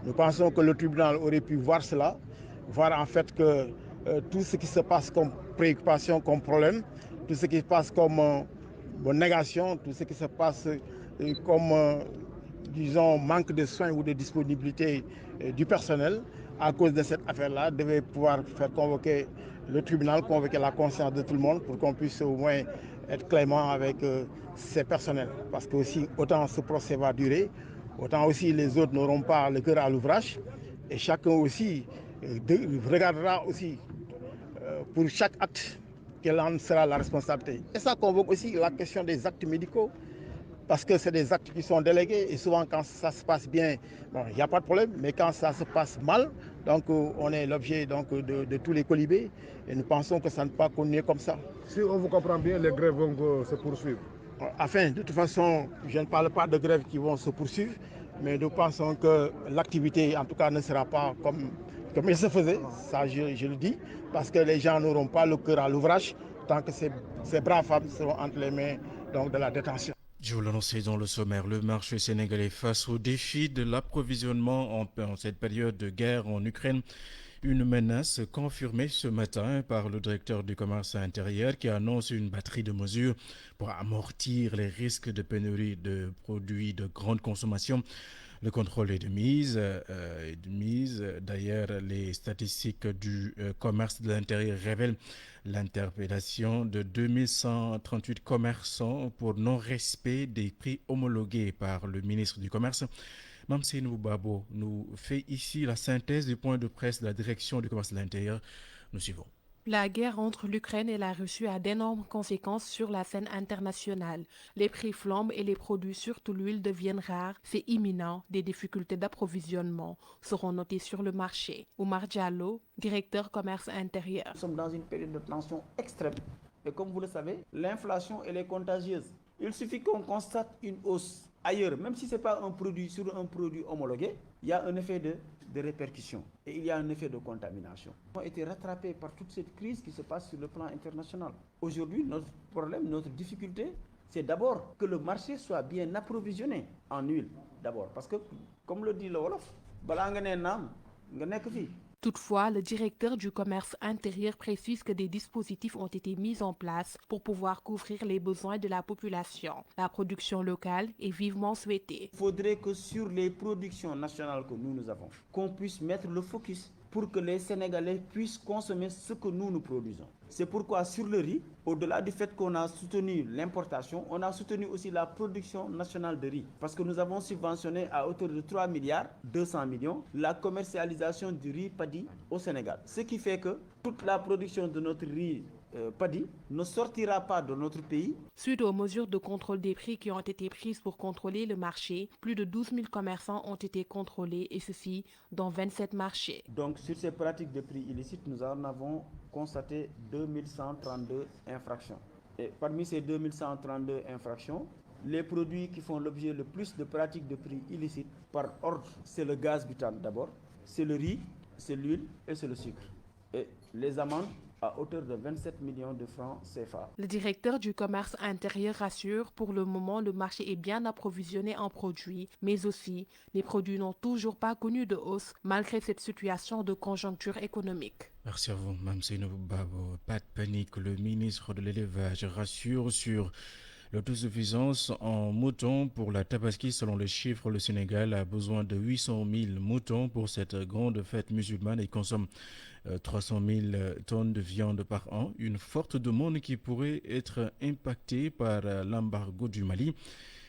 Nous pensons que le tribunal aurait pu voir cela, voir en fait que tout ce qui se passe comme préoccupation, comme problème, tout ce qui se passe comme négation, tout ce qui se passe comme, disons, manque de soins ou de disponibilité du personnel à cause de cette affaire-là, devait pouvoir faire convoquer le tribunal, convoquer la conscience de tout le monde pour qu'on puisse au moins être clément avec ces personnels. Parce que aussi, autant ce procès va durer, autant aussi les autres n'auront pas le cœur à l'ouvrage et chacun aussi regardera aussi pour chaque acte quelle en sera la responsabilité. Et ça convoque aussi la question des actes médicaux, parce que c'est des actes qui sont délégués et souvent quand ça se passe bien, bon, il n'y a pas de problème, mais quand ça se passe mal, donc on est l'objet donc de tous les colibés et nous pensons que ça ne peut pas continuer comme ça. Si on vous comprend bien, les grèves vont se poursuivre. Enfin, de toute façon, je ne parle pas de grèves qui vont se poursuivre, mais nous pensons que l'activité en tout cas ne sera pas comme il se faisait, ça je le dis, parce que les gens n'auront pas le cœur à l'ouvrage tant que ces braves femmes seront entre les mains donc, de la détention. Je vous l'annonçais dans le sommaire, le marché sénégalais face au défi de l'approvisionnement en cette période de guerre en Ukraine. Une menace confirmée ce matin par le directeur du commerce intérieur qui annonce une batterie de mesures pour amortir les risques de pénurie de produits de grande consommation. Le contrôle est de mise. D'ailleurs, les statistiques du commerce de l'intérieur révèlent l'interpellation de 2138 commerçants pour non-respect des prix homologués par le ministre du Commerce. Mamseinou Babo nous fait ici la synthèse du point de presse de la direction du commerce de l'intérieur. Nous suivons. La guerre entre l'Ukraine et la Russie a d'énormes conséquences sur la scène internationale. Les prix flambent et les produits, surtout l'huile, deviennent rares. C'est imminent. Des difficultés d'approvisionnement seront notées sur le marché. Oumar Diallo, directeur commerce intérieur. Nous sommes dans une période de tension extrême. Et comme vous le savez, l'inflation elle est contagieuse. Il suffit qu'on constate une hausse ailleurs, même si ce n'est pas un produit sur un produit homologué, il y a un effet de répercussion et il y a un effet de contamination. Nous avons été rattrapés par toute cette crise qui se passe sur le plan international. Aujourd'hui, notre problème, notre difficulté, c'est d'abord que le marché soit bien approvisionné en huile. D'abord, parce que, comme le dit le Wolof, Toutefois, le directeur du commerce intérieur précise que des dispositifs ont été mis en place pour pouvoir couvrir les besoins de la population. La production locale est vivement souhaitée. Il faudrait que sur les productions nationales que nous avons, qu'on puisse mettre le focus pour que les Sénégalais puissent consommer ce que nous produisons. C'est pourquoi sur le riz, au-delà du fait qu'on a soutenu l'importation, on a soutenu aussi la production nationale de riz. Parce que nous avons subventionné à hauteur de 3 milliards 200 millions la commercialisation du riz paddy au Sénégal. Ce qui fait que toute la production de notre riz paddy ne sortira pas de notre pays. Suite aux mesures de contrôle des prix qui ont été prises pour contrôler le marché, plus de 12 000 commerçants ont été contrôlés et ceci dans 27 marchés. Donc sur ces pratiques de prix illicites, nous en avons constaté 2132 infractions. Et parmi ces 2132 infractions, les produits qui font l'objet le plus de pratiques de prix illicites par ordre, c'est le gaz butane d'abord, c'est le riz, c'est l'huile et c'est le sucre. Et les amendes à hauteur de 27 millions de francs CFA. Le directeur du commerce intérieur rassure, pour le moment, le marché est bien approvisionné en produits, mais aussi les produits n'ont toujours pas connu de hausse malgré cette situation de conjoncture économique. Merci à vous, Mme Seynabou Babo. Pas de panique, le ministre de l'élevage rassure sur l'autosuffisance en moutons pour la Tabaski. Selon les chiffres, le Sénégal a besoin de 800 000 moutons pour cette grande fête musulmane et consomme 300 000 tonnes de viande par an. Une forte demande qui pourrait être impactée par l'embargo du Mali.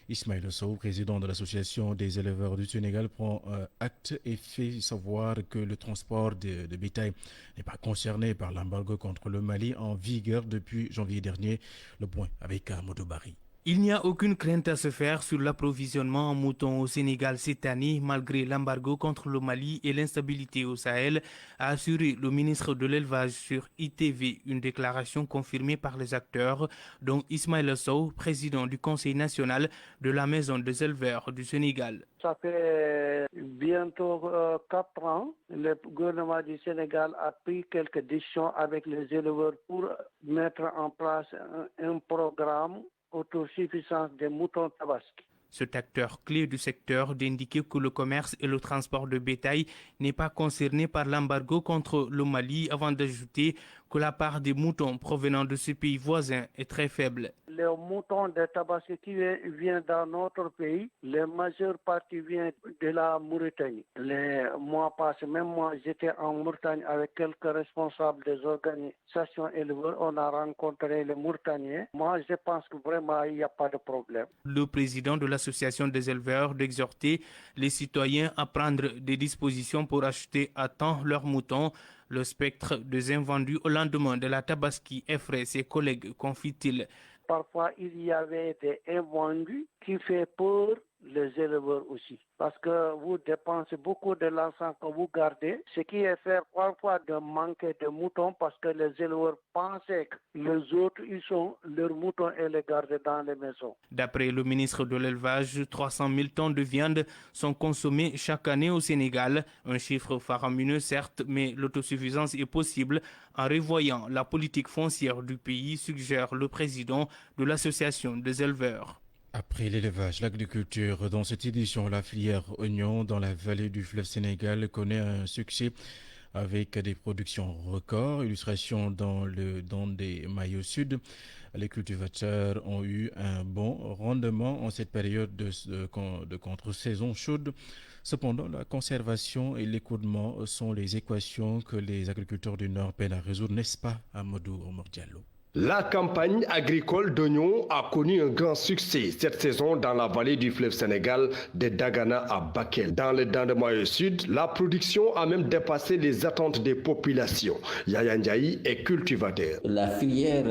Ismaël Sow, président de l'association des éleveurs du Sénégal, prend acte et fait savoir que le transport de bétail n'est pas concerné par l'embargo contre le Mali en vigueur depuis janvier dernier. Le point avec Amadou Bari. Il n'y a aucune crainte à se faire sur l'approvisionnement en moutons au Sénégal cette année, malgré l'embargo contre le Mali et l'instabilité au Sahel, a assuré le ministre de l'Élevage sur ITV, une déclaration confirmée par les acteurs, dont Ismaël Sow, président du Conseil national de la Maison des éleveurs du Sénégal. Ça fait bientôt 4 ans. Le gouvernement du Sénégal a pris quelques décisions avec les éleveurs pour mettre en place un programme autosuffisance des moutons tabaski. Cet acteur clé du secteur d'indiquer que le commerce et le transport de bétail n'est pas concerné par l'embargo contre le Mali, avant d'ajouter que la part des moutons provenant de ce pays voisin est très faible. Les moutons de tabaski qui viennent dans notre pays, la majeure partie vient de la Mauritanie. Les mois passés, même moi j'étais en Mauritanie avec quelques responsables des organisations éleveurs, on a rencontré les Mauritaniens. Moi je pense que vraiment il n'y a pas de problème. Le président de l'association des éleveurs d'exhorter les citoyens à prendre des dispositions pour acheter à temps leurs moutons. Le spectre des invendus au lendemain de la Tabaski effraie ses collègues, confie-t-il. Parfois, il y avait des invendus qui fait peur les éleveurs aussi. Parce que vous dépensez beaucoup de l'argent que vous gardez, ce qui est fait parfois de manquer de moutons parce que les éleveurs pensaient que les autres, ils sont leurs moutons et les gardent dans les maisons. D'après le ministre de l'Élevage, 300 000 tonnes de viande sont consommées chaque année au Sénégal. Un chiffre faramineux, certes, mais l'autosuffisance est possible en revoyant la politique foncière du pays, suggère le président de l'association des éleveurs. Après l'élevage, l'agriculture, dans cette édition, la filière oignon dans la vallée du fleuve Sénégal connaît un succès avec des productions records. Illustration dans des maillots sud. Les cultivateurs ont eu un bon rendement en cette période de contre-saison chaude. Cependant, la conservation et l'écoulement sont les équations que les agriculteurs du Nord peinent à résoudre, n'est-ce pas, Amadou Omar Diallo? La campagne agricole d'oignons a connu un grand succès cette saison dans la vallée du fleuve Sénégal de Dagana à Bakel. Dans le Dandemayo Sud, la production a même dépassé les attentes des populations. Yaya Ndiaye est cultivateur. La filière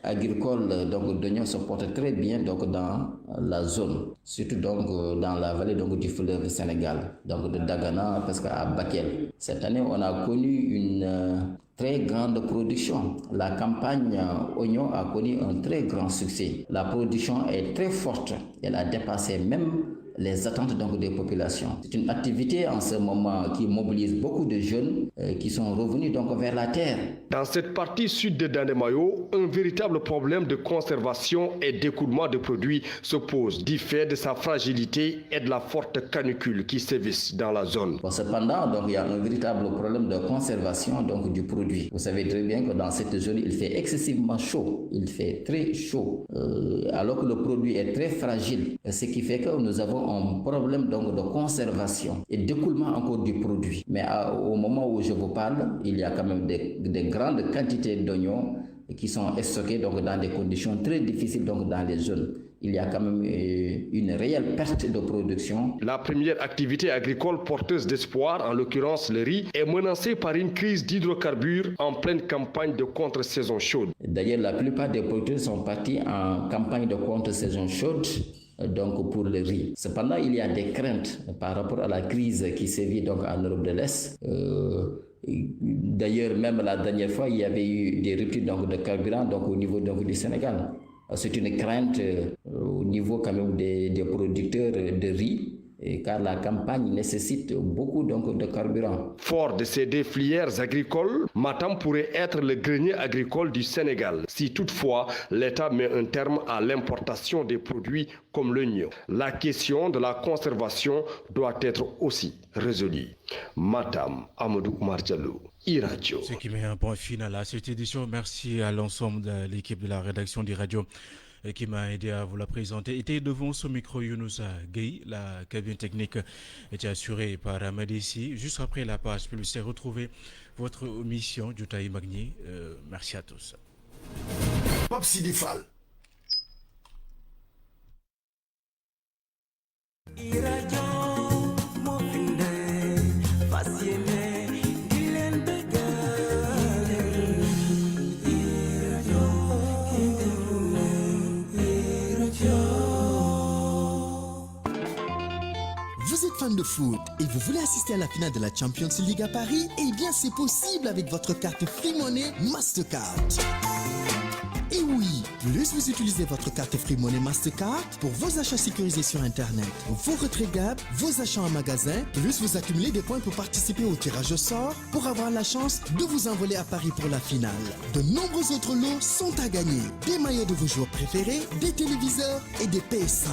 agricole d'oignons se porte très bien dans la zone, surtout dans la vallée du fleuve Sénégal, de Dagana jusqu'à Bakel. Cette année, on a connu une très grande production. La campagne oignon a connu un très grand succès. La production est très forte. Elle a dépassé même les attentes des populations. C'est une activité en ce moment qui mobilise beaucoup de jeunes qui sont revenus vers la terre. Dans cette partie sud de Dandemayo, un véritable problème de conservation et d'écoulement de produits se pose du fait de sa fragilité et de la forte canicule qui sévissent dans la zone. Cependant, il y a un véritable problème de conservation du produit. Vous savez très bien que dans cette zone, il fait excessivement chaud. Il fait très chaud, alors que le produit est très fragile. Ce qui fait que nous avons un problème de conservation et d'écoulement encore du produit. Mais au moment où je vous parle, il y a quand même des grandes quantités d'oignons qui sont stockés donc dans des conditions très difficiles donc dans les zones. Il y a quand même une réelle perte de production. La première activité agricole porteuse d'espoir, en l'occurrence le riz, est menacée par une crise d'hydrocarbures en pleine campagne de contre-saison chaude. D'ailleurs, la plupart des producteurs sont partis en campagne de contre-saison chaude, donc pour le riz. Cependant, il y a des craintes par rapport à la crise qui sévit donc en Europe de l'Est. D'ailleurs, même la dernière fois, il y avait eu des ruptures donc, de carburant donc, au niveau donc, du Sénégal. C'est une crainte au niveau quand même des producteurs de riz, car la campagne nécessite beaucoup donc, de carburant. Fort de ces deux filières agricoles, Matam pourrait être le grenier agricole du Sénégal, si toutefois l'État met un terme à l'importation des produits comme l'oignon. La question de la conservation doit être aussi résolue. Matam, Amadou Oumar Diallo, iRadio. Ce qui met un point final à cette édition. Merci à l'ensemble de l'équipe de la rédaction d'iRadio qui m'a aidé à vous la présenter. Était devant ce micro Younousa Gueye. La cabine technique était assurée par Amadissi. Juste après la page publicitaire, retrouvez votre émission Joutaï Magni. Merci à tous. Pape Sidi Fall. Vous êtes fan de foot et vous voulez assister à la finale de la Champions League à Paris? Eh bien, c'est possible avec votre carte Free Money Mastercard. Et oui, plus vous utilisez votre carte Free Money Mastercard pour vos achats sécurisés sur Internet, vos retraits GAB, vos achats en magasin, plus vous accumulez des points pour participer au tirage au sort pour avoir la chance de vous envoler à Paris pour la finale. De nombreux autres lots sont à gagner. Des maillots de vos joueurs préférés, des téléviseurs et des PS5.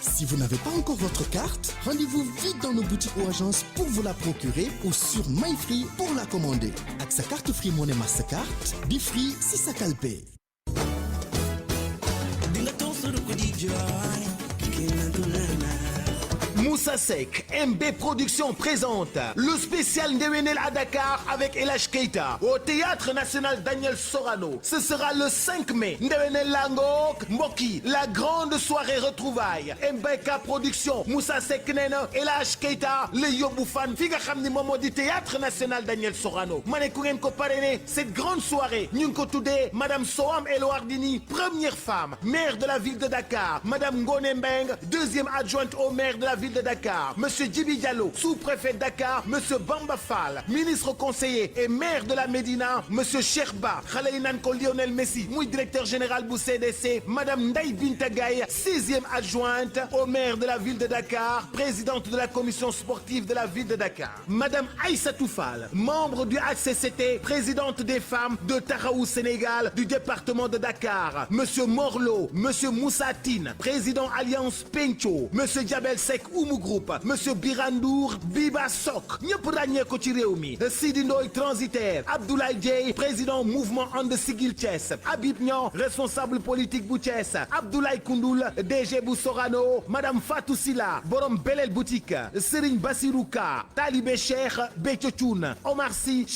Si vous n'avez pas encore votre carte, rendez-vous vite dans nos boutiques ou agences pour vous la procurer ou sur MyFree pour la commander. Avec sa carte Free Money Mastercard, des free si ça calpe. Moussa Seck, MB Productions présente le spécial Ndewenel à Dakar avec El Hadj Keita au Théâtre National Daniel Sorano. Ce sera le 5 mai. Ndewenel Langok, Moki, la grande soirée retrouvailles. MBK Productions, Moussa Seck Nena, El Hadj Keita, le Yobou Fan, Figa Khamni Momo du Théâtre National Daniel Sorano. Mané Kouren ko parrainé cette grande soirée. Nyunko Toudé, Madame Soham El Wardini, première femme, maire de la ville de Dakar. Madame Ngone Mbeng, deuxième adjointe au maire de la ville de Dakar. Monsieur Djibi Diallo, sous-préfet de Dakar. Monsieur Bamba Fall, ministre conseiller et maire de la Médina. Monsieur Cherba, Khalaïnanko Lionel Messi, mouy directeur général du CDC. Madame Ndaï Binta Gaye, sixième adjointe au maire de la ville de Dakar, présidente de la commission sportive de la ville de Dakar. Madame Aïssatou Fall, membre du HCCT, présidente des femmes de Tahaou Sénégal du département de Dakar. Monsieur Morlo, Monsieur Moussa Tine, président Alliance Pencho. Monsieur Diabel Sek Oumou Group, Monsieur Birandour, Biba Sok, ñëpp ràññee ko ci réew mi. Sidi Ndoye transitaire, Abdoulaye Dieye, président mouvement And Siggil Thiès, Habib Niang, responsable politique bu Thiès, Abdoulaye Koundoul, DG bu Sorano, Madame Fatou Silla, borom Belel Boutique, Serigne Bassirou Ka, Talibé Cheikh, Béthio Thioune, Omar Sy,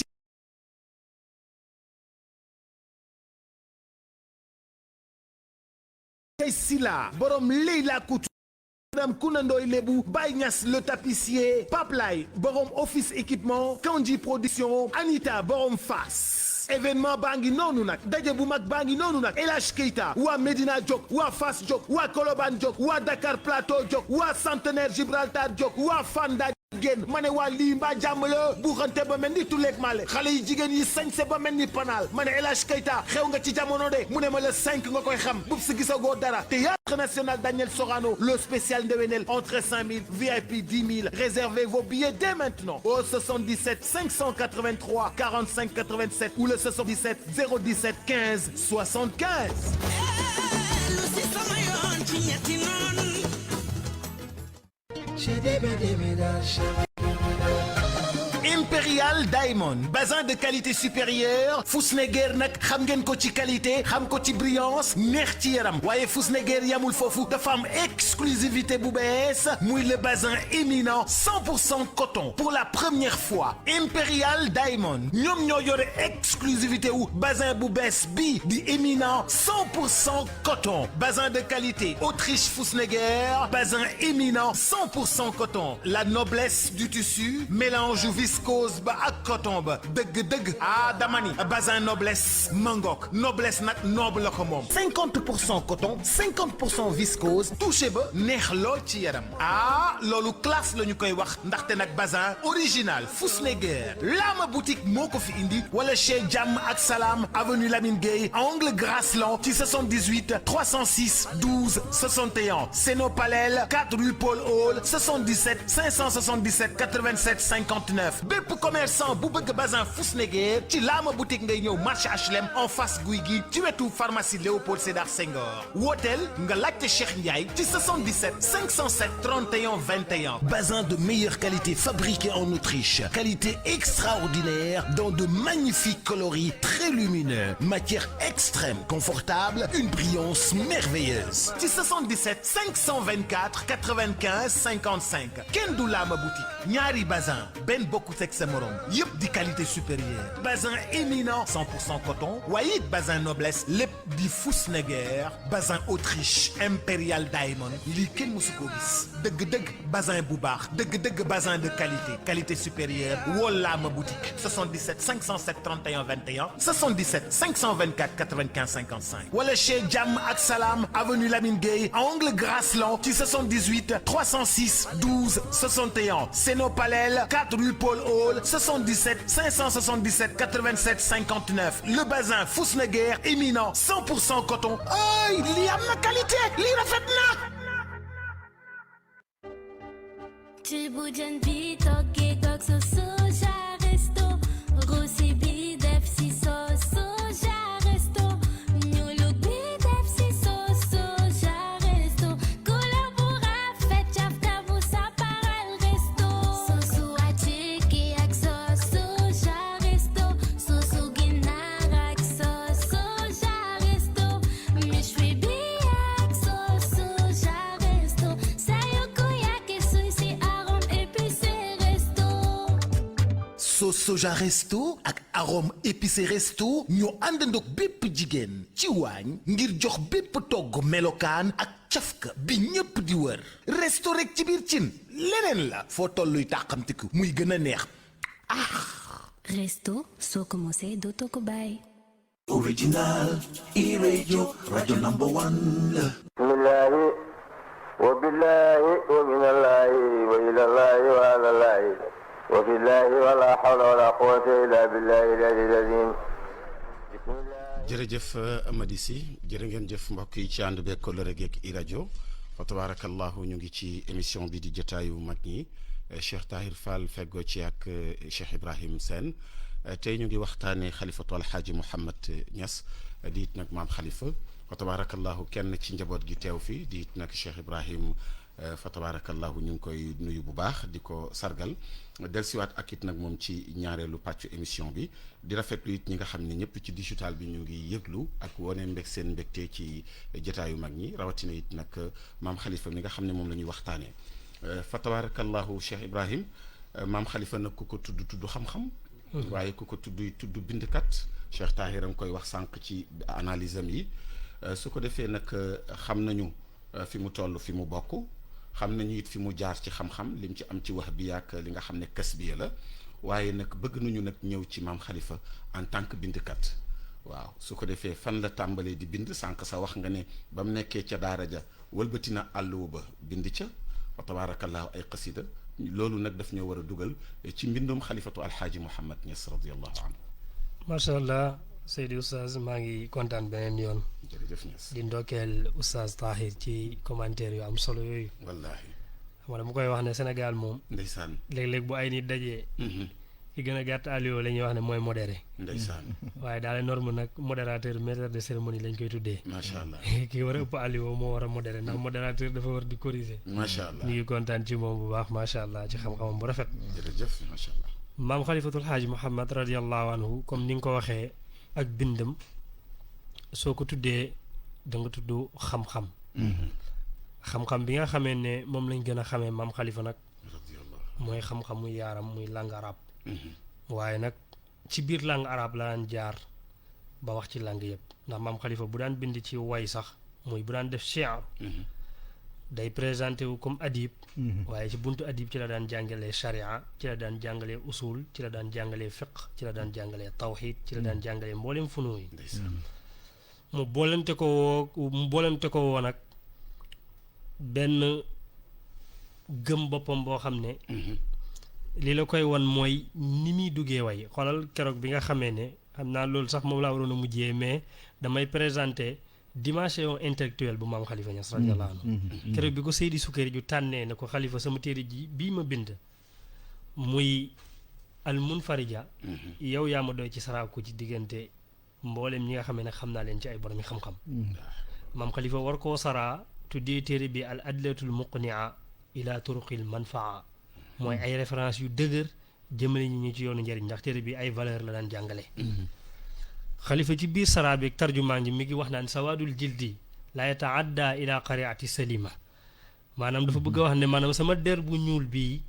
Silla, borom Leila Koutou, Madame Kounandoy Lebou, Baynas le tapissier, Paplay, Borom Office Équipement, Kanji Production, Anita Borom Fass. Événement bangi noonu nag daje bu mag bangi noonu nag El Hadj Keita waa Medina jóg waa Fass jóg waa Colobane jóg waa Dakar Plateau jóg waa Centenaire Gibraltar jóg waa Fanda génn ma ne waa lii mbaa jàmm la buuxante ba mel ni tuleeg male xale yi jigéen yi sañse ba mel ni panaal ma ne El Hadj Keita xew nga ci jamono de mu ne ma le 5 nga koy xam bub si gisagoo dara Théâtre National Daniel Sorano le spécial Ndewenel entrée 5 000 VIP 10 000 réservez vos billets dès maintenant au 77 583 45 87 ou le 77 017 15 75. Imperial Diamond bazin de qualité supérieure Fusneger nag xam ngeen ko ci qualité xam ko ci brillance neex ci yaram waaye Fusneger yamul foofu dafa am exclusivité bu bees muy le bazin éminent 100% coton pour la première fois Imperial Diamond ñoom ñoo yore exclusivité wu bazin bu bees bi di éminent 100% coton bazin de qualité Autriche Fusneger bazin éminent 100% coton la noblesse du tissu mélange viscose ba ak coton ba dëgg-dëgg ah damani bazin noblesse mangok noblesse nag noble la ko moom 50% coton 50% viscose touché ba neex lool ci yaram ah loolu classe la ñu koy wax ndaxte nag bazin original Fusneger Lama boutique moo ko fi indi wala chez Jàmm ak Salam avenue Lamine Gueye angle Grasland ci 78 306 12 61 Seno Palel 4 rue Paul Hall 77 577 87 59 bépp commerçant bu bëgg bazin Fusneger ci Lama boutique ngay ñëw marché HLM en face guy gi ci wetu pharmacie Léopold Sédar Senghor wooteel nga laajte Cheikh Ndiaye ci 77 507 31 21 bazin de meilleure qualité fabriqué en Autriche qualité extraordinaire dans de magnifiques coloris très lumineux matière extrême confortable une brillance merveilleuse ci 77 524 95 55 kenn du Lama boutique ñaari bazin benn bokkut ak sa morom yëpp di qualité supérieure bazin éminent 100% coton waaye it bazin noblesse lépp di Fusneger bazin Autriche Imperial Diamond lii kenn mësu ko gis dëgg-dëgg bazin bu baax dëgg-dëgg bazin de qualité supérieure woo Lama boutique 77 507 31 21 77 524 95 55 wala chez Jàmm ak Salam avenue Lamine Gueye angle Grasland ci 78 306 12 61 Seno Palel 4 rue Paul Hall 77 577 87 59 le bazin Fusneger éminent 100% coton ay lii am na qualité lii rafet na ceebu jën bi toggee ak sa soja resto rosi bi def si sauce soja resto ñuulug bi def si sauce soja resto couleur bu rafet cafka bu saparal resto soosu aciki ak sauce soja resto soosu ginaar ak sauce soja resto méchoui bi ak sauce soja resto sayoko yake suy si sauce soja resto ak arôme épicé resto ñoo àndandoog bépp jigéen ci waañ ngir jox bépp togg melokaan ak cafka bi ñépp di wër resto rek ci biir cin leneen la foo tolluy tàqamtiku muy gën a neex resto soo ko mosee dootoo ko bàyyi original e-radio radio number 1 la bismillahi wa billahi wa minallahi wa ilallahi wa alallahi wa billahi wala hawla wala quwwata illa billahi al-aliyyil azim. jërëjëf Amady Sy jërë ngeen jëf mbokk yi ci ànd beeg kóllëre geeg i-radio fa tabarakallahu ñu ngi ci émission bi di jotaayu mag ñi Cheikh Tahir Fall feggoo ci ak Cheikh Ibrahim Sène tey ñu ngi waxtaanee xalifatu alxaaji Mouhamed Niass di it nag maam xalifa fa tabarakallahu kenn ci njaboot gi teew fi di it nag Cheikh Ibrahim fa tabarakallahu ñu ngi koy nuyu bu baax di ko sargal dellusiwaat ak it nag moom ci ñaareelu pàccu émission bi di rafetlu it ñi nga xam ne ñëpp ci digital bi ñu ngi yëglu ak wane mbég seen mbégte ci jotaayu mag ñi rawatina it nag maam xalifa mi nga xam ne moom la ñuy waxtaanee fa tabarakallahu Cheikh Ibrahim maam xalifa nag ku ko tudd xam-xam waaye ku ko tudd bindkat Cheikh Tahir a ngi koy wax sànq ci analyse am yi su ko defee nag xam nañu fi mu toll fi mu bokk xam nañu it fi mu jaar ci xam-xam lim ci am ci wax bi ak li nga xam ne kas bi la waaye nag bëgg nañu nag ñëw ci maam xalifa en tant que bindkat waaw su ko defee fan la tàmbalee di bind sànq sa wax nga ne ba mu nekkee ca daara ja wëlbati na àlluwa ba bind ca wa tabaarakallaahu ay xasida loolu nag daf ñoo war a dugal ci mbindum xalifatu alxaaji Mouhamed Niass radiyallahu anhu. macha allah Seydi Oustaz maa ngi kontaan beneen yoon. jërëjëf Niass di ndokkeel Oustaz Tahir ci commentaire yu am solo yooyu. wallaahi. xam nga dama koy wax ne Sénégal moom. ndeysaan léeg-léeg bu ay nit dajee. ki gën a gàtt alio la ñuy wax ne mooy modéré. ndeysaan. waaye dans les normes nag modérateur maître de cérémonie lañ koy tuddee. macha allah ki war a ëpp alio moo war a modéré ndax modérateur dafa war di corriger. macha allah ñu ngi kontaan ci moom bu baax macha allah ci xam-xamam bu rafet. jërëjëf macha allah. maam xalifatul xaaji Muhammad radiallahu anhu comme ni nga ko waxee ak bindam soo ko tuddee da nga tudd xam-xam xam-xam bi nga xamee ne moom lañ gën a xamee maam xalifa nag mooy xam-xam muy yaaram muy langue arabe waaye nag ci biir langue arabe la daan jaar ba wax ci langue yëpp ndax maam xalifa bu daan bind ci way sax muy bu daan def shi'r day présenté wu comme adib waaye ci buntu adib ci la daan jàngalee sharia ci la daan jàngalee usul ci la daan jàngalee fiqh ci la daan jàngalee tawxid ci la daan jàngalee mboolem funu yi mu boolante ko woo nag benn gëm boppam boo xam ne li la koy wan mooy ni muy duggee way xoolal keroog bi nga xamee ne xam naa loolu sax moom laa waroon a mujjee mais damay présenté dimension intellectuelle bu maam Khalifa Niass radiyallahu anhu keroog bi ko Seydi Sukkari ju tànnee ne ko Khalifa sama téere ji bii ma bind muy al munfarija yow yaa ma doy ci saraaku ci diggante mboolem ñi nga xam ne xam naa leen ci ay borom yi xam-xam maam Khalifa war koo saraa tuddee téere bi al adlatul muqnia ila turuqil manfaa mooy ay référence yu dëgër jëmale ñi ñu ci yoonu njëriñ ndax téere bi ay valeur la daan jàngale xalifa ci biir saraa bi ak tarjumaan ji mi ngi wax naan sawaadul jildi la yataadda ila qariati salima maanaam dafa bëgg a wax ne maanaam sama der bu ñuul bii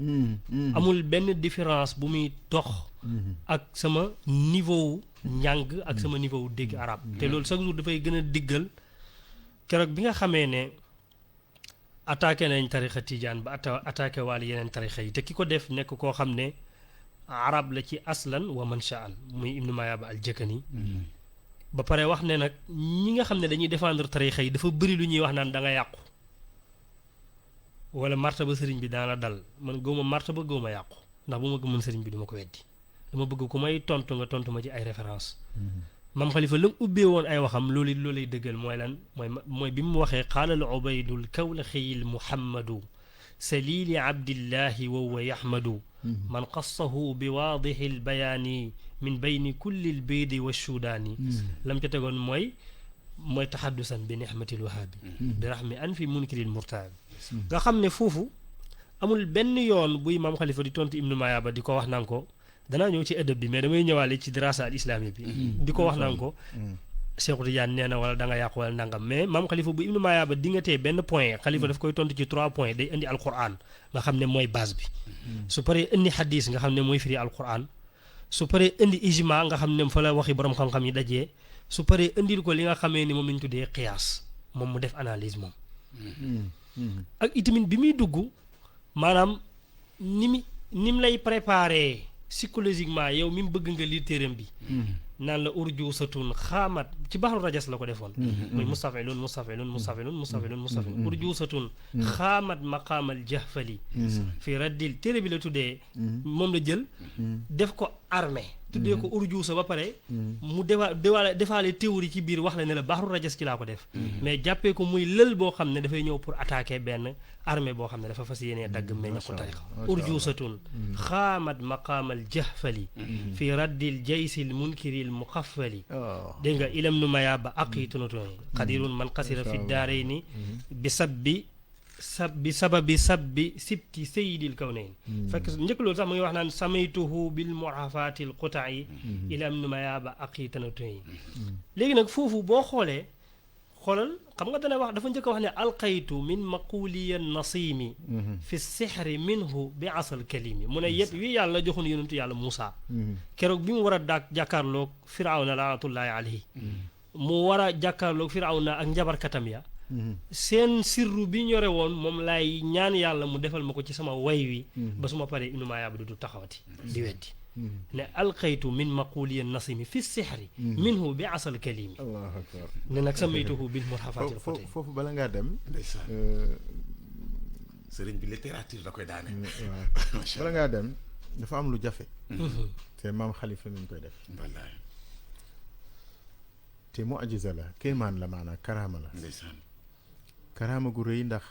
amul benn différence bu muy dox ak sama niveau njàng ak sama niveau dégg arab te loolu chaque jour dafay gën a diggal keroog bi nga xamee ne attaqué nañ tarixa tijaan ba attaqué waale yeneen tarixa yi te ki ko def nekk koo xam ne arab la ci aslan wa manshaan muy ibnu mayaba al jëkkani ba pare wax ne nag ñi nga xam ne dañuy défendre tarixa yi dafa bëri lu ñuy wax naan da nga yàqu wala martaba sëriñ bi daan la dal man góoma martaba góoma yàqu ndax bu ma gëmoon sëriñ bi duma ko weddi dama bëgg ku may tontu nga tontu ma ci ay référence maam Khalifa la mu ubbee woon ay waxam loolu loolay dëggal mooy lan mooy bi mu waxee qaala al ubaydul kawlaxiyil muhammadu salili abdillahi wa huwa yaxmadu man qassahu bi waadixi l bayaani min bayni kulli l biidi wa shudaani lam ca tegoon mooy taxaddusan bi nixmatil wahaabi bi raxmi an fi munkiril murtaabi nga xam ne foofu amul benn yoon buy maam Khalifa di tontu ibnu mayaba di ko wax naan ko danaa ñëw ci ëdëb bi mais damay ñëwaale ci dirasa al islami bi di ko wax naan ko Cheikh Tidiane nee na wala da nga yàqu wala nangam mais maam Khalifa bu ibnu mayaba di nga tee benn point Khalifa daf koy tontu ci 3 points day indi alquran nga xam ne mooy base bi su paree indi hadis nga xam ne mooy firi alquran su paree indi ijma nga xam ne fa la waxi borom xam-xam yi dajee su paree indil ko li nga xamee ni moom lañ tuddee qiyaas moom mu def analyse moom ak itamit bi muy dugg maanaam ni mu lay préparé psychologiquement yow mi mu bëgg nga lire téeram bi naan la urjuusatun xaamat ci baxru rajas la ko defoon muy mustafilun urjuusatun xaamat maqaamal jahfali fi raddil téere bi la tuddee moom la jël def ko armée tuddee ko urjuusa ba pare mu defaale théorie ci biir wax la ne la baxru rajas ci laa ko def mais jàppee ko muy lël boo xam ne dafay ñëw pour attaquer benn armée boo xam ne dafa fas yéenee dagg meññ ko tariqa urjuusatun xaamat maqaamal jahfali fi raddil jaysil munkiril muxaffali dégg nga ilam nu mayaa ba aqiitunatoy xadirun man xasira fi daarayni bi sababi sibti sayidil kawnayn fekk njëkk loolu sax mu ngi wax naan samaytuhu bil muafatil quta'i ilam nu mayaa ba aqiitunatoy léegi nag foofu boo xoolal xam nga dana wax dafa njëkk a wax ne alqaytu min maquliya nasimi fi sixri minhu bi asal kalimi mu ne yet wi yàlla joxoon yonentu yàlla Moussa keroog bi mu war a jàkkaarloog firawna laanatullahi alayhi mu war a jàkkaarloog firawna ak njabarkatam ya seen sirru bi ñore woon moom laay ñaan yàlla mu defal ma ko ci sama way wi ba su ma paree inu maa yaaba du taxawati di weddi ne alqaytu min maquliya nasimi fi sixri minhu bi asal kalimi allahu akbar ne nag samaytuhu bil murhafatil foofu bala ngaa dem sëriñ bi littérature da koy daane bala ngaa dem dafa am lu jafe te maam Khalifa mi ngi koy def wallaay te mu ajiza la kéemaan la maanaam karaama la ndeysaan karaama gu rëy ndax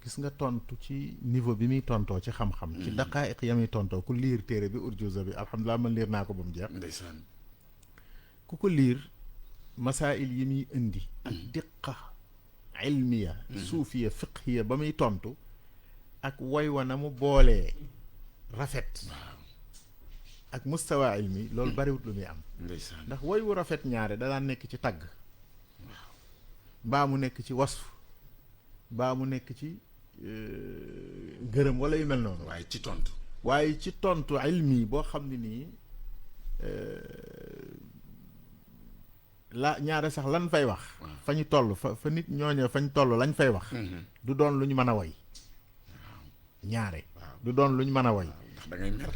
gis nga tontu ci niveau bi muy tontoo ci xam-xam ci daqaa'iq ya muy tontoo ku liir téere bi urjuza bi alhamdulilah man liir naa ko ba mu jeex ndeysaan ku ko liir masaa'il yi muy indi ak diqa ilmiya suufiya fiqhiya ba muy tontu ak woy wa na mu boolee rafet ak mustawa ilmi loolu bariwut lu muy am ndax woy wu rafet ñaare da daan nekk ci tagg mbaa mu nekk ci wasf mbaa mu nekk ci gërëm wala yu mel noonu waaye ci tontu ilmi boo xam ne nii la ñaare sax lan fay wax fa ñu toll fa nit ñooñe fañ toll lañ fay wax du doon lu ñu mën a woy ñaare du doon lu ñu mën a woy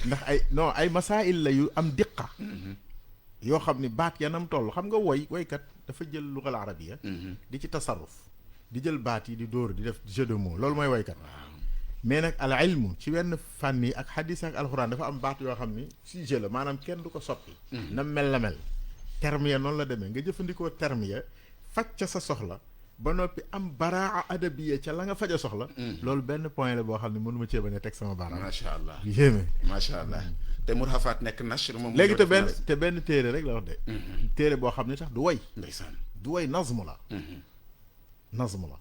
ndax ay masail la yu am diqa yoo xam ni baat yanam toll xam nga woykat dafa jël lugal arabiya di ci tasarruf di jël baat yi di dóor di def jeu de mots loolu mooy woykat mais nag al ilmu ci wenn fànn yi ak xadis ak alxuraan dafa am baat yoo xam ni sujet la maanaam kenn du ko soppi na mel la mel terme ya noonu la demee nga jëfandikoo terme ya faj ca sa soxla ba noppi am baraa adabiya ca la nga faja soxla loolu benn point la boo xam ne mënuma cee bañ a teg sama baaraam macha allah yéeme macha allah te murhafaat nekk nashr moom léegi te benn téere rek la wax de téere boo xam ne sax du woy ndeysaan du woy nazmu la nazmu la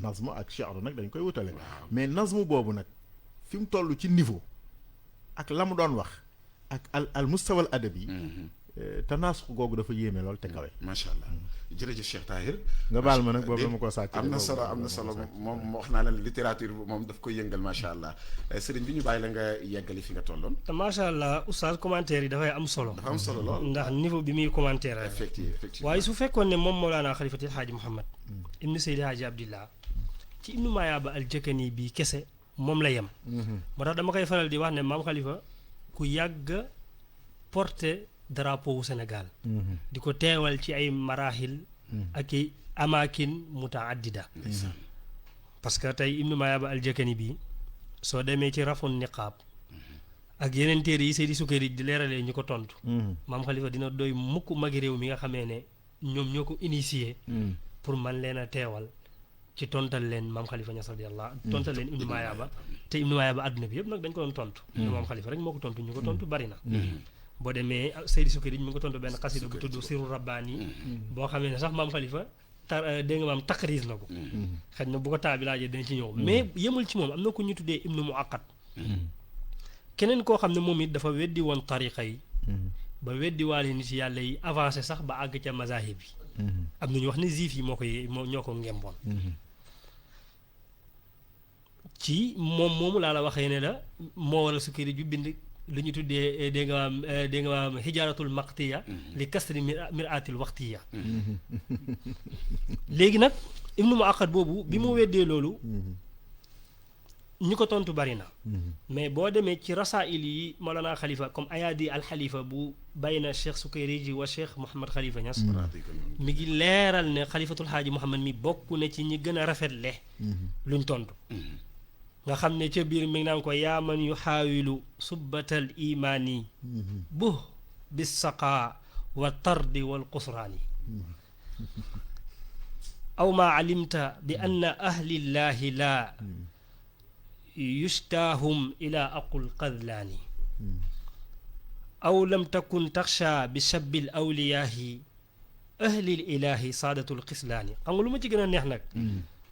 nazmu ak shi'ru nag dañ koy wutale mais nazmu boobu nag fi mu toll ci niveau ak la mu doon wax ak al mustawal adabi tanaasux googu dafa yéeme lool te kawe macha allah jërëjëf Cheikh Tahir nga baal ma nag boobu dama ko sàcc am na solo moom wax naa la littérature moom daf koy yëngal macha allah sëriñ bi ñu bàyyi la nga yeggali fi nga tolloon te macha allah oustaz commentaire yi dafay am solo dafa am solo lool ndax niveau bi muy commentaire effectivement waaye su fekkoon ne moom Mawlana Xalifatil Haaji Muhammad ibnu Seydi Haaji Abdillah ci ibnu Mayaaba al Jëkkani bii kese moom la yem moo tax dama koy faral di wax ne maam Xalifa ku yàgg porté drapeau wu Sénégal di ko teewal ci ay marahil ak i amakin mutaaddida parce que tey ibnu Mayaaba al Jëkkani bi soo demee ci rafun niqaab ak yeneen téere yi Seydi Sukayri di leeralee ñu ko tontu maam Xalifa dina doy mukk magi réew mi nga xamee ne ñoom ñoo ko initié pour man leen a teewal ci tontal leen maam Xalifa Ñas radiyallahu tontal leen ibnu Mayaaba te ibnu Mayaaba àdduna bi yëpp nag dañ ko doon tontu maam Xalifa rek moo ko tontu ñu ko tontu bari na boo demee Seydi Sukayri mu ngi ko tontu benn xasida bu tudd Sirru Rabbaani boo xamee ne sax maam Xalifa dégg nga maam taqriis na ko xëy na bu ko taa bi laajee dañ ci ñëw mais yemul ci moom am na ko ñu tuddee ibnu Muaqat keneen koo xam ne moom it dafa weddi woon tariqa yi ba weddi waale nit yàlla yi avancé sax ba àgg ca mazahib yi am na ñu wax ne juif yi ñoo ko ngemboon ci moom moomu laa la waxee ne la moo waral Sukayri ju bind lu ñu tuddee dégg nga maam hijaaratul maqtiya li kasri miraatil waxtiya léegi nag ibnu Muaqat boobu bi mu weddee loolu ñi ko tontu bari na mais boo demee ci rasail yi Mawlana Khalifa comme ayaadi al Khalifa bu bayna Cheikh Sukayri ji wa Cheikh Mouhamad Khalifa Niass mi ngi leeral ne Khalifatul Haaji Mouhamad mi bokk na ci ñi gën a rafetle luñ tontu nga xam ne ca biir mi ngi naan ko yaa man yu xaawilu subbatal imaani bu bis saqaa wa tardi wal qusraani aw maa alimta bi anna ahlillahi laa yushtaahum ila aqul qadlaani aw lam takun taxsha bi sabbil awliyaahi ahlil ilaahi saadatul xislaani xam nga lu ma ci gën a neex nag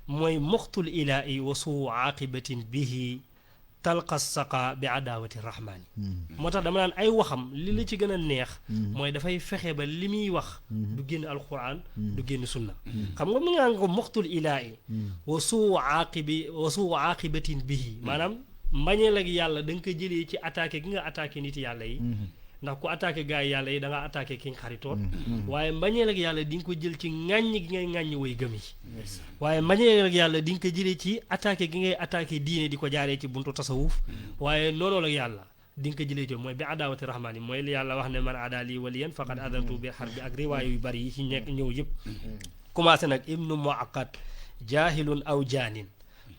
mooy muxtul ilaahi wa suu aaqibatin bihi talqa saqa bi adaawati rahmaani moo tax dama naan ay waxam li la ci gën a neex mooy dafay fexe ba li muy wax du génn alquran du génn sunna xam nga mu ngi naan ko muxtul ilaahi wa suu aaqibatin bihi maanaam mbañeel ak yàlla da nga ko jëlee ci attaqué gi nga attaqué nit yàlla yi ndax ku attaqué gars yi yàlla yi da nga attaqué ki nga xaritoon waaye mbañeel ak yàlla di nga ko jël ci ŋàññ gi ngay ŋàññ way gëm yi waaye mbañeel ak yàlla di nga ko jëlee ci attaqué gi ngay attaqué diine di ko jaaree ci buntu tasawuf waaye noonu ak yàlla di nga ko jëlee ci mooy bi adaawati rahmaan yi mooy li yàlla wax ne man adaa lii waliyan faqad adantu bi harbi ak riwaayu yu bari yi ci nekk ñëw yëpp commencé nag ibnu Muaqat jaahilun aw jaanin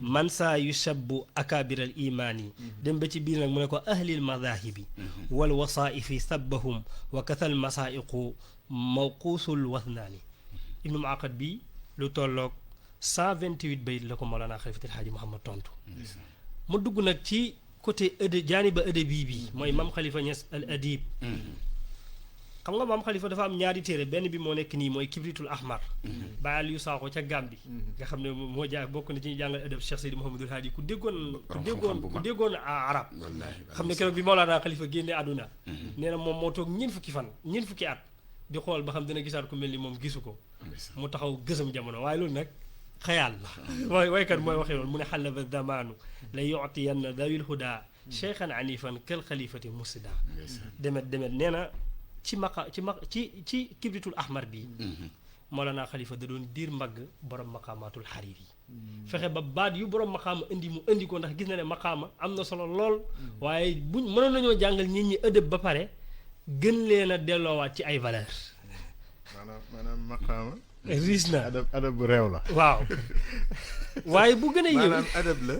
man saa yushabbu akaabiral imaani dem ba ci biir nag mu ne ko ahlil madaahibi wal wasaifi sabbahum wa kathal masaiqu mawquusul wasnaani ibnu Muaqat bi lu tolloog 128 bayit la ko Mawlana Xalifatul Haaji Muhammad tontu mu dugg nag ci côté jaaniba adabi bi mooy mam Xalifa Ñas al adib xam nga maam Khalifa dafa am ñaari téere benn bi moo nekk nii mooy kibritul ahmar bàyyal yu saako ca Gàmbi nga xam ne moo bokk na ci ñu jàngal adab Cheikh Seydi Mouhamadul Hadi ku déggoon arab xam ne keroog bi Mawlana Khalifa génne àdduna nee na moom moo toog ñeent fukki at di xool ba xam dina gisaat ku mel ni moom gisu ko mu taxaw gësam jamono waaye loolu nag xayaal la waykat mooy waxee loolu mu ne xalaba damaanu la yu'tiyanna dawil huda cheikhan anifan kal xalifati musida demet nee na ci kibritul ahmar bi Mawlana Khalifa da doon diir mbagg borom maqaamaatul xariir yi fexe ba baat yu borom maqaama indi ko ndax gis na ne maqaama am na solo lool waaye buñ mënoon nañoo jàngal nit ñi ëdëb ba pare gën leen a delloowaat ci ay valeur maanaam maqaama riis na adab bu réew la waaw waaye bu gën a yëw maanaam adab la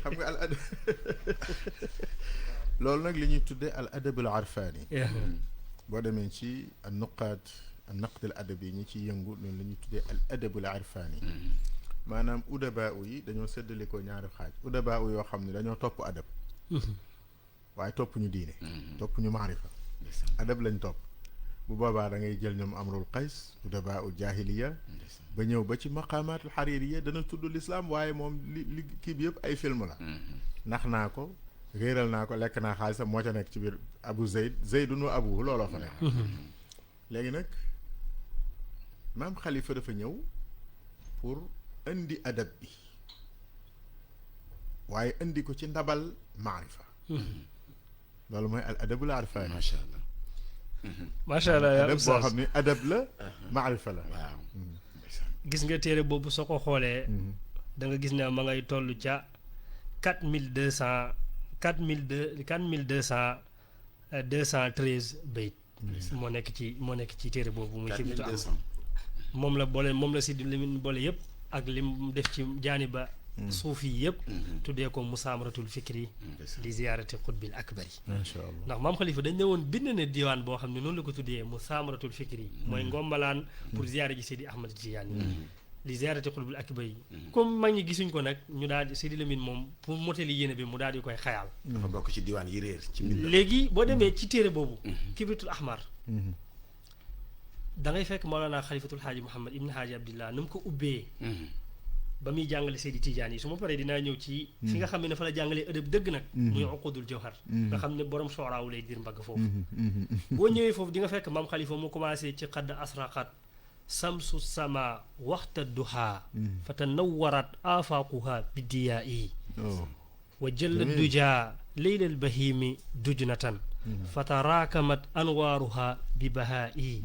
xam nga al adab loolu nag li ñuy tuddee al adab al arfaani boo demee ci al nuqaat al naqd al adab yi ñi ci yëngu loolu la ñuy tuddee al adab al arfaani maanaam udabaa yi dañoo séddale ko ñaari xaaj udabaa yoo xam ne dañoo topp adab waaye topp ñu diine topp ñu maarifa adab lañ topp bu boobaa da ngay jël ñoom amrul qays udabaa ul jaahiliya ba ñëw ba ci maqaamaatul xariiriya dana tudd lislaam waaye moom li kii bi yëpp ay film la nax naa ko réeral naa ko lekk naa xaalisam moo ca nekk ci biir abu zeydun wa abu looloo fa nekk léegi nag maam Khalifa dafa ñëw pour indi adab bi waaye indi ko ci ndabal maarifa loolu mooy al adabul arfaani macha allah adab boo xam ne adab la maarifa la waaw gis nga téere boobu soo ko xoolee da nga gis ne ma ngay toll ca 4213 bayt moo nekk ci téere boobu muy ci moom la si li mu boole yëpp ak lim def ci jaani ba suufi yëpp tuddee ko musaamaratul fikri li ziyaarati xutbil akbari macha allah ndax maam Khalifa dañ ne woon bind na diwaan boo xam ne noonu la ko tuddee musaamaratul fikri mooy ngombalaan pour ziyaare ji Seydi Ahmad Tijaani li ziyaarati xutbil akbari comme mag ñi gisuñ ko nag ñu daal di Seydi Lamine moom pour motali yéene bi mu daal di koy xayaal dafa bokk ci diwaan yi réer ci mbind léegi boo demee ci téere boobu kibritul ahmar da ngay fekk Mawlana Khalifatul Haaji Mouhamad Ibn Haaji Abdillah nu mu ko ubbee ba muy jàngale Seydi Tidiane yi su ma paree dinaa ñëw ci fi nga xam ne fa la jàngalee ëdëb dëgg nag muy uqudul jawhar nga xam ne borom sooraawu lay diir mbagg foofu boo ñëwee foofu di nga fekk maam Khalifa mu commencé ci xadd asraqat samsu sama waxta duha fa tanawwarat afaquha bidiyaa yi wa jëlla duja leylal bahimi dujnatan fa taraakamat anwaaruha bi bahaa yi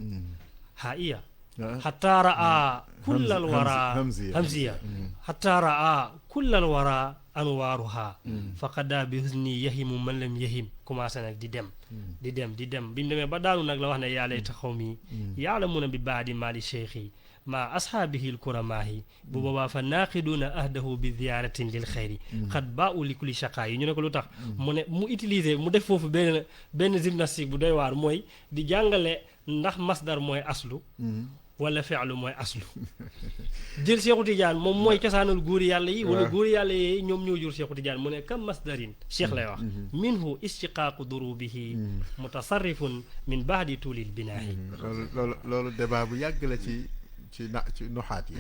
haiya حتى رأى كل الورى همزية حتى رأى كل الورى أنوارها فقدا بحزني يهم من لم يهم كما سنك دي دم بيم دمي با دانو نك لا واخنا يا ليت خومي يعلمون ببعد مال شيخي مع أصحابه الكرماء بوبا فناقدون أهده بزيارة للخير قد باءوا لكل شقاء ñu ne ko lutax mu utiliser mu def fofu ben gymnastique bu doy war moy di jàngale ndax masdar mooy aslu wala fi'lu mooy aslu jël Cheikhu Tidiane moom mooy cosaanal góori yàlla yi wala góori yàlla yi ñoom ñoo jur Cheikhu Tidiane mu ne kam masdarin cheikh lay wax minhu istiqaaqu durubihi mutasarrifun min baadi tuulil binaahi loolu débat bu yàgg la ci nuxaat yi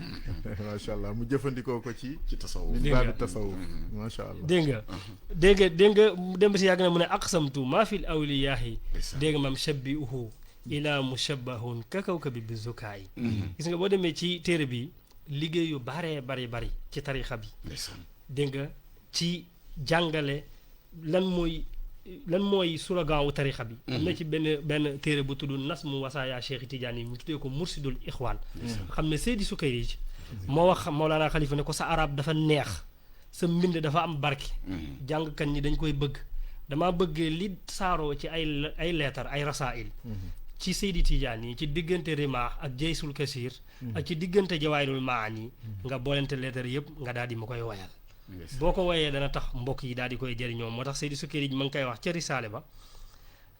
macha allah mu jëfandikoo ko ci tasawuf baadu tasawuf macha allah dégg nga dem si yàgg na mu ne aqsamtu maa fil awliyaahi dégg nga maam shabbihuhu ila mushabbahun ka kawkabi bi zukaay gis nga boo demee ci téere bi liggéey yu bari ci tarixa bi dégg nga ci jàngale lan mooy slogan wu tarixa bi am na ci benn téere bu tudd nasmu wasaaya Cheikh Tidiane yi mu tuddee ko mursidul ixwaan xam ne Seydi Sukayrij moo wax Mawlana Khalifa ne ko sa arab dafa neex sa mbind dafa am barke jàngkat ñi dañ koy bëgg dama bëgg li saaroo ci ay leetar ay rasail ci Seydi Tidiane yi ci diggante rimaax ak jaysul kasir ak ci diggante jawaayirul maani nga boolente leetar yëpp nga daal di ma koy wayal boo ko wayee dana tax mbokk yi daal di koy jëriñoo moo tax Seydi Sukayrij ma ngi koy wax ca risaale ba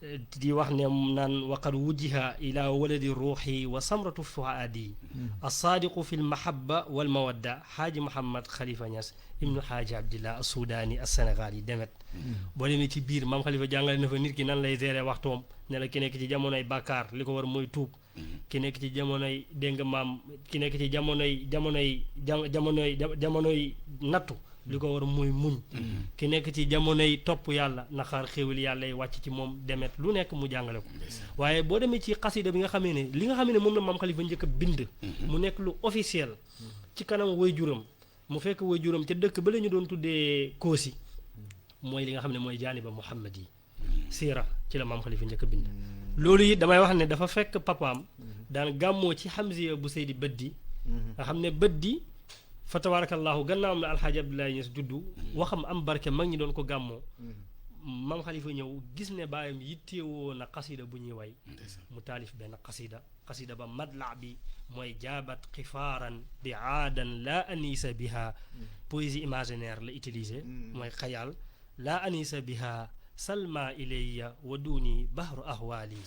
di wax ne naan waqad wujjiha ila waladi ruuxi wa samratu fuaadi alsaadiqu fi lmahabba walmawadda xaaji Mouhamad Khalifa Niass ibnu xaaji Abdillah assudaani assénégal yi demet boo demee ci biir maam Khalifa jàngale na fa nit ki nan lay gérer waxtoom ne la ki nekk ci jamonoy bàkkaar li ko war mooy tuub ki nekk ci jamonoy dégg nga maam ki nekk ci jamonoy nattu li ko war mooy muñ ki nekk ci jamonoy topp yàlla naxaar xéwal yàlla yi wàcc ci moom demet lu nekk mu jàngale ko waaye boo demee ci xasida bi nga xamee ne li nga xamee ne moom la maam Khalifa njëkk a bind mu nekk lu officiel ci kanam waajuram mu fekk waajuram ca dëkk ba la ñu doon tuddee Koosi mooy li nga xam ne mooy jaaniba Muhammad yi siira ci la maam Khalifa njëkk a bind loolu it damay wax ne dafa fekk papaam daan gàmmoo ci Hamziya bu Seydi Bëddi nga xam ne Bëddi fa tabarakallahu gannaaw am na alxaaji Abdoulaye Niass juddu waxam am barke mag ñi doon ko gàmmoo maam Khalifa ñëw gis ne baayam yittewoo na xasida bu ñuy way mu taalif benn xasida ba madla bi mooy jaabat xifaaran bi aadan laa anisa biha poésie imaginaire la utilisé mooy xayaal laa anisa biha salma ilayya wa duni bahru ahwaali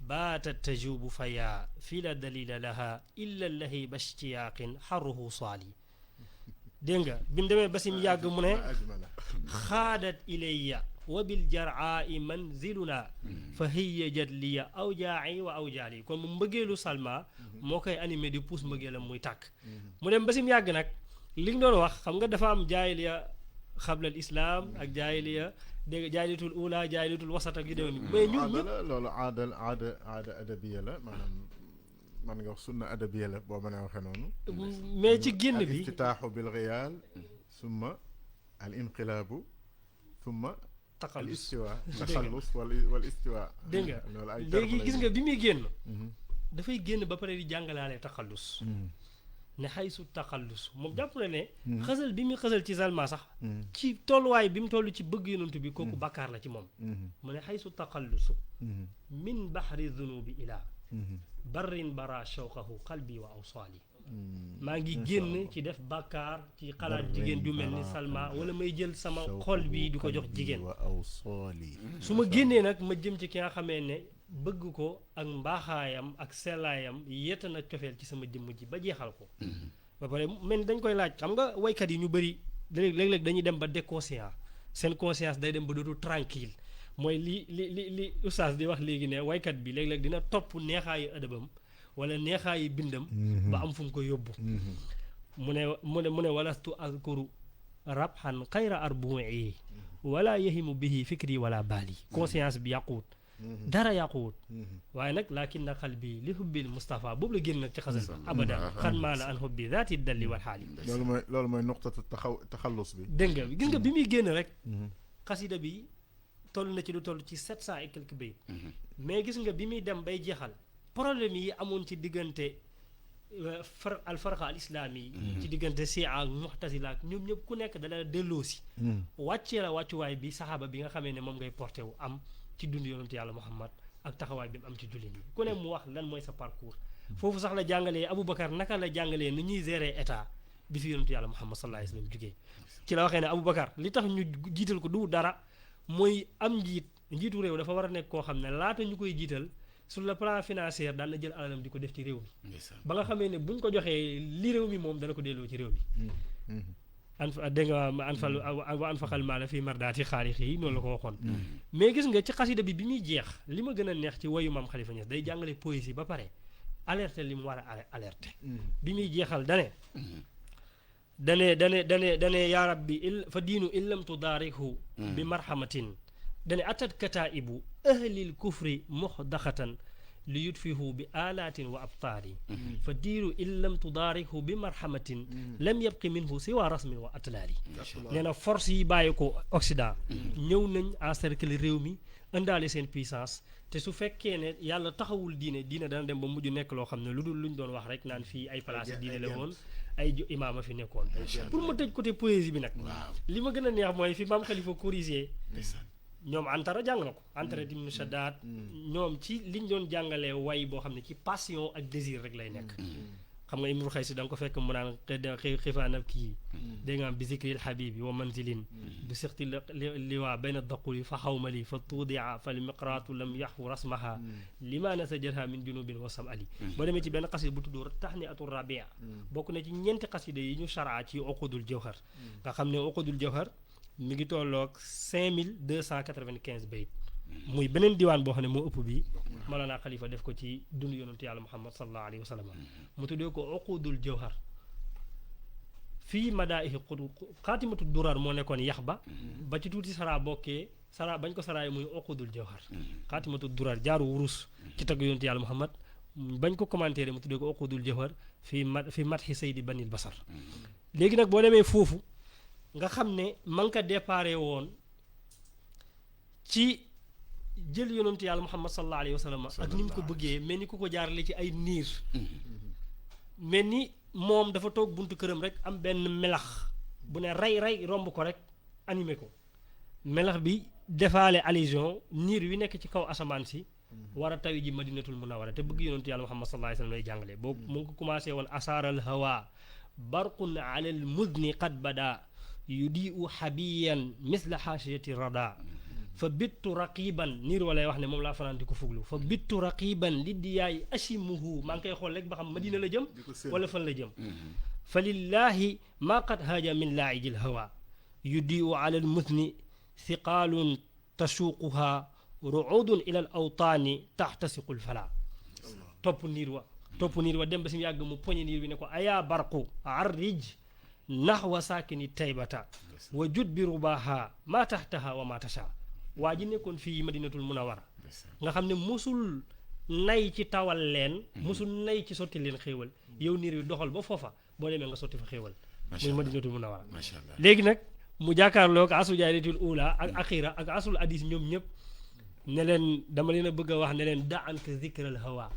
baatat tajubu faya fi la dalila laha illa lahi bashtiyaaqin xarruhu saali dégg nga bi mu demee basim yàgg mu ne xaadat ilayya wa bil jar'aa'i manziluna fa hiya jadliya aw jaa'i wa aw jaali kon mu mbëggeelu Salma moo koy animé di pousse mbëggeelam muy tàkk mu dem basim yàgg nag li nga doon wax xam nga dafa am jaahiliya xablal islam ak jaahiliya dégg nga jaahiliyatul ula jaahiliyatul wasat ak yu demee mais ñun loolu aada adabiya la maanaam man nga wax sunna adabiya la boo mën a waxee noonu mais ci génn bi al iftitaaxu bil riyaal summa al inqilaabu summa al istiwa taxallus wal istiwa dégg nga léegi gis nga bi muy génn dafay génn ba pare di jàngalaale taxallus ne xaysu taxallus moom jàpp na ne xësal bi muy xësal ci Salma sax ci tolluwaay bi mu toll ci bëgg yonantu bi kooku bàkkaar la ci moom mu ne xaysu taxallusu min baxri dunubi ilaa barrin bara shawqahu qalbi wa awsaali maa ngi génn ci def bàkkaar ci xalaat jigéen ju mel ni Salma wala may jël sama xol bi di ko jox jigéen su ma génnee nag ma jëm ci ki nga xamee ne bëgg ko ak mbaaxaayam ak sellaayam yetta na cofeel ci sama jëmm ji ba jeexal ko ba pare mel dañ koy laaj xam nga waykat yi ñu bëri léeg-léeg dañuy dem ba déconscient seen conscience day dem ba dootu tranquille mooy li oustaz di wax léegi ne waykat bi léeg-léeg dina topp neexaayu ëdëbam wala neexaayu bindam ba am fu mu ko yóbbu mu ne walastu azkuru rabhan xayra arbu'i wala yahimu bihi fikri wala baali conscience bi yàquwut dara yàquwut waaye nag laakin na xal bi li hubbil Moustapha boobu la génn nag ci xasal abadan xan maa la an hubbi zaati dalli wal xaali loolu mooy nuqtatu taxallus bi dégg nga gis nga bi muy génn rek xasida bi toll na ci lu toll ci 700 et quelques bayt mais gis nga bi muy dem bay jeexal problème yi amoon ci diggante al farqa al islaami yi ci diggante Shia ak Mu'tazila ak ñoom ñëpp ku nekk dala delloo si wàccee la wàccuwaay bi saxaaba bi nga xamee ne moom ngay porté wu am ci dund yonentu yàlla Muhammad ak taxawaay bi mu am ci jullit yi ku ne mu wax lan mooy sa parcours foofu sax la jàngalee Aboubacar naka la jàngalee ni ñuy gérer état bi fi yonentu yàlla Muhammad sallallahu alayhi wa sallam jugee ci la waxee ne Aboubacar li tax ñu jiital ko du dara mooy am njiitu réew dafa war a nekk koo xam ne laata ñu koy jiital sur le plan financier daan na jël alalam di ko def ci réew mi ba nga xamee ne buñ ko joxee li réew mi moom dana ko delloo ci réew mi dégg nga wa anfaqal maala fii mardaati xaalix yi noonu la ko waxoon mais gis nga ci xasida bi muy jeex li ma gën a neex ci woyu maam Khalifa Niass day jàngale poésie ba pare alerter li mu war a alerter bi muy jeexal dane yaa rabbi fa diinu in lam tudaarikhu bi marhamatin dane atat kataibu ahlil kufri muxdaxatan li yutfihu bi alaatin wa abtaari fa diinu in lam tudaarikhu bi marhamatin lam yabqi minhu siwa rasmin wa atlaari nee na force yi bàyyi ko Occident ñëw nañ encercler réew mi indaale seen puissance te su fekkee ne yàlla taxawul diine dana dem ba mujj nekk loo xam ne lu dul luñ doon wax rek naan fii ay place diine la woon ay imaama fi nekkoon pour ma tëj côté poésie bi nag li ma gën a neex mooy fi maam Khalifa corrigé ñoom Antara jàng na ko Antara ibn Shaddad ñoom ci liñ doon jàngalee way boo xam ne ci passion ak désir rek lay nekk xam nga imru xaysi da nga ko fekk mu naan xifaanab kii dégg nga am bi zikril habibi wa manzilin bi sixti liwaa bayna daquli fa xawmali fa tuudia fa li miqraatu lam yaxu rasmaha lima nasajalha min junubin wasam ali boo demee ci benn xasida bu tudd tax ni atu rabia bokk na ci ñeenti xasida yi ñu sharaa ci uqudul jawhar nga xam ne uqudul jawhar mi ngi tolloog 5295 bayt muy beneen diwaan boo xam ne moo ëpp bi Mawlana Khalifa def ko ci dund yonentu yàlla Muhammad sallallahu alayhi wa sallam mu tuddee ko uqudul jawhar fii madaa'ihi xaatimatu durar moo nekkoon yax ba ci tuuti saraa bokkee saraa bañ ko saraay muy uqudul jawhar xaatimatu durar jaaru wurus ci tagg yonentu yàlla Muhammad bañ ko commentaire mu tuddee ko uqudul jawhar fi madhi saydi banil basar léegi nag boo demee foofu nga xam ne man ka déparé woon ci jël yonentu yàlla Muhammad sallallahu alayhi wa sallam ak ni mu ko bëggee mel ni ku ko jaarale ci ay niir mel ni moom dafa toog buntu këram rek am benn melax bu ne rey romb ko rek animé ko melax bi defaale allusion niir wi nekk ci kaw asamaan si war a tawi ji madinatul munawwara te bëgg yonentu yàlla Muhammad sallallahu alayhi wa sallam lay jàngale boobu mu ngi ko commencé woon asaaral hawa barqun ala al muzni qad bada yudiu habiyan misla xaasiyati rada fa bittu raqiban niir walay wax ne moom laa fanaan di ko fuglu fa bittu raqiban li diyaay ashimuhu maa ngi koy xool rek ba xam madina la jëm wala fan la jëm fa lillahi maa qad haaja min laa'ijil hawa yudiu ala al muzni thiqaalun tashuquha ruudun ila al awtaani taxtasiqul fala topp niir wa dem ba si mu yàgg mu poñe niir bi ne ko ayaa barqu arrij naxwa saakini taybata wa jud bi rubaha maa taxtaha wa maa tasha waa ji nekkoon fii madinatul munawara nga xam ne musul nay ci tawal leen musul nay ci sotti leen xéewal yow niir wi doxal ba foofa boo demee nga sotti fa xéewal muy madinatul munawara léegi nag mu jàkkaarloo ak asu jaaritul ula ak axira ak asul hadis ñoom ñëpp ne leen dama leen a bëgg a wax ne leen da anka zikral hawa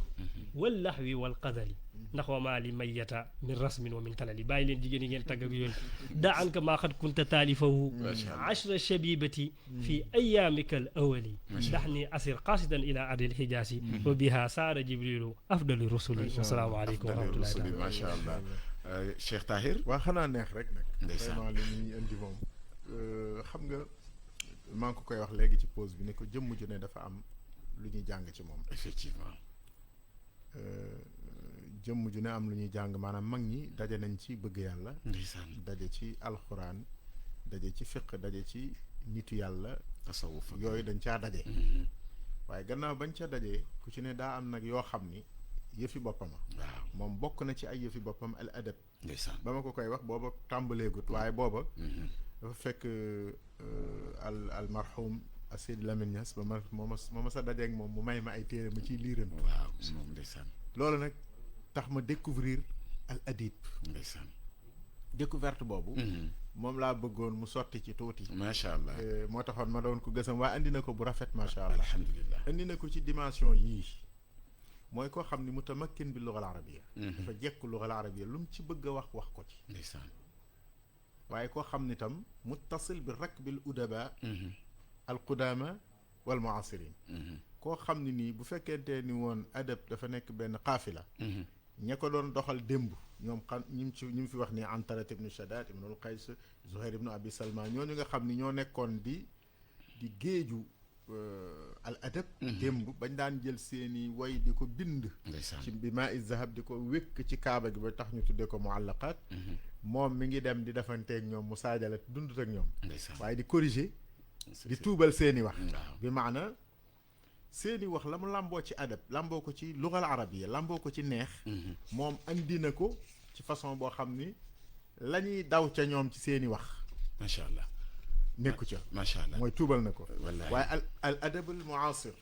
wal lahwi wal qadali ndax wa maa li mayyata min rasmin wa min talali bàyyi leen jigéen yi ngeen tàgg ak yoon da anka maa xad kunta taalifahu ashra shabibati fi ayaamika al awali ndax ni asir qasidan ila ardil hijaasi wa biha saara jibrilu afdalu rusuli wasalaamu aleykum wa rahmatullahi macha allah Cheikh Tahir waa xanaa neex rek nag vraiment li ñuy indi moom xam nga maa ngi ko koy wax léegi ci pause bi ne ko jëmm ju ne dafa am lu ñuy jàng ci moom effectivement jëmm ju ne am lu ñuy jàng maanaam mag ñi daje nañ ci bëgg yàlla ndeysaan daje ci alxuraan daje ci fiq daje ci nitu yàlla tasawuf yooyu dañ caa daje waaye gannaaw bañ ca dajee ku ci ne daa am nag yoo xam ni yëfi boppama waaw moom bokk na ci ay yëfi boppam al adab ndeysaan ba ma ko koy wax booba tàmbaleegut waaye booba dafa fekk al marhum Seydi Lamine Niass ba ma sa dajeeg moom mu may ma ay téere ma ciy liirantu waaw moom ndeysaan loolu nag tax ma découvrir al adib ndeysaan découverte boobu moom laa bëggoon mu sotti ci tuuti macha allah moo taxoon ma doon ko gësam waaye andi na ko bu rafet macha allah alhamdulilah andi na ko ci dimension yii mooy koo xam ni mutamakkin bi lugal arabiya dafa jekku lugal arabiya lu mu ci bëgg a wax ko ci ndeysaan waaye koo xam ni tam muttasil bi rakbil udaba al qudama wal muasirin koo xam ni nii bu fekkente ni woon adab dafa nekk benn qaafila ña ko doon doxal démb ñoom xam ñi fi wax ni Antarat ibnu Shaddad ibnul Qays Zuhair ibnu Abi Salma ñooñu nga xam ni ñoo nekkoon di géeju al adab démb bañ daan jël seeni way di ko bind ci bi maa i zahab di ko wékk ci kaaba gi ba tax ñu tuddee ko muallaqaat moom mi ngi dem di defanteeg ñoom mu saajala dundut ak ñoom waaye di corriger di tuubal seeni wax bi maana seeni wax la mu làmboo ci adab làmboo ko ci lugal arabiya làmboo ko ci neex moom andi na ko ci façon boo xam ni la ñuy daw ca ñoom ci seeni wax macha allah nekku ca macha allah mooy tuubal na ko waaye al adabul muasir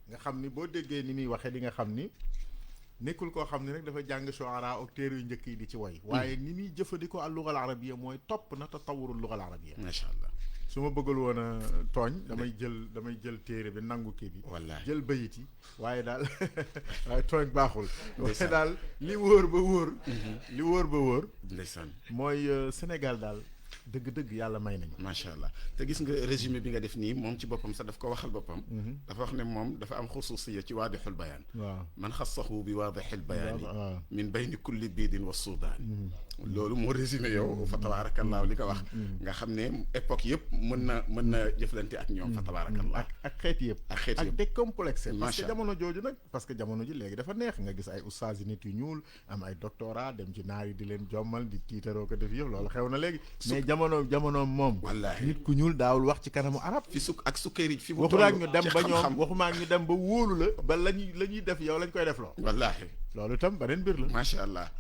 nga xam ni boo déggee ni muy waxee di nga xam ni nekkul koo xam ni rek dafa jàng shuara ak téere yu njëkk yi di ci woy waaye ni muy jëfandikoo al lugal arabiya mooy topp na tatawurul lugal arabiya macha allah su ma bëggul woon a tooñ damay jël téere bi nangu kii bi wallaay jël bayit yi waaye daal waaye tooñ baaxul waaye daal li wóor ba wóor li wóor ba wóor ndeysaan mooy Sénégal daal dëgg-dëgg yàlla may nañu. macha allah te gis nga résumé bi nga def nii moom ci boppam sax daf ko waxal boppam. dafa wax ne moom dafa am xusuusiya ci waadixul bayaan. waaw man xassahu bi waadixil bayaani min bayni kulli biidin wa suudaani. loolu moo résumé yow fa tabaarakallaahu li ko wax. nga xam ne époque yëpp mën na jëflante ak ñoom fa tabaarakallaahu. ak xeet yëpp. ak xeet yëpp ak décomplexé. parce que jamono jooju nag parce que jamono ji léegi dafa neex nga gis ay ustaas yi nit yu ñuul am ay doctorat dem ci naar yi di leen jommal di tiitaroo ko def yëpp loolu xew na léegi. mais jamono moom. wallaahi nit ku ñuul daawul wax ci kanamu arab. fi ak sukkari fi mu waxumaa ñu dem ba ñoom waxumaa ñu dem ba wóolu la ba la ñuy def yow lañ koy def loo. wallaahi loolu itam beneen mbir la. macha allah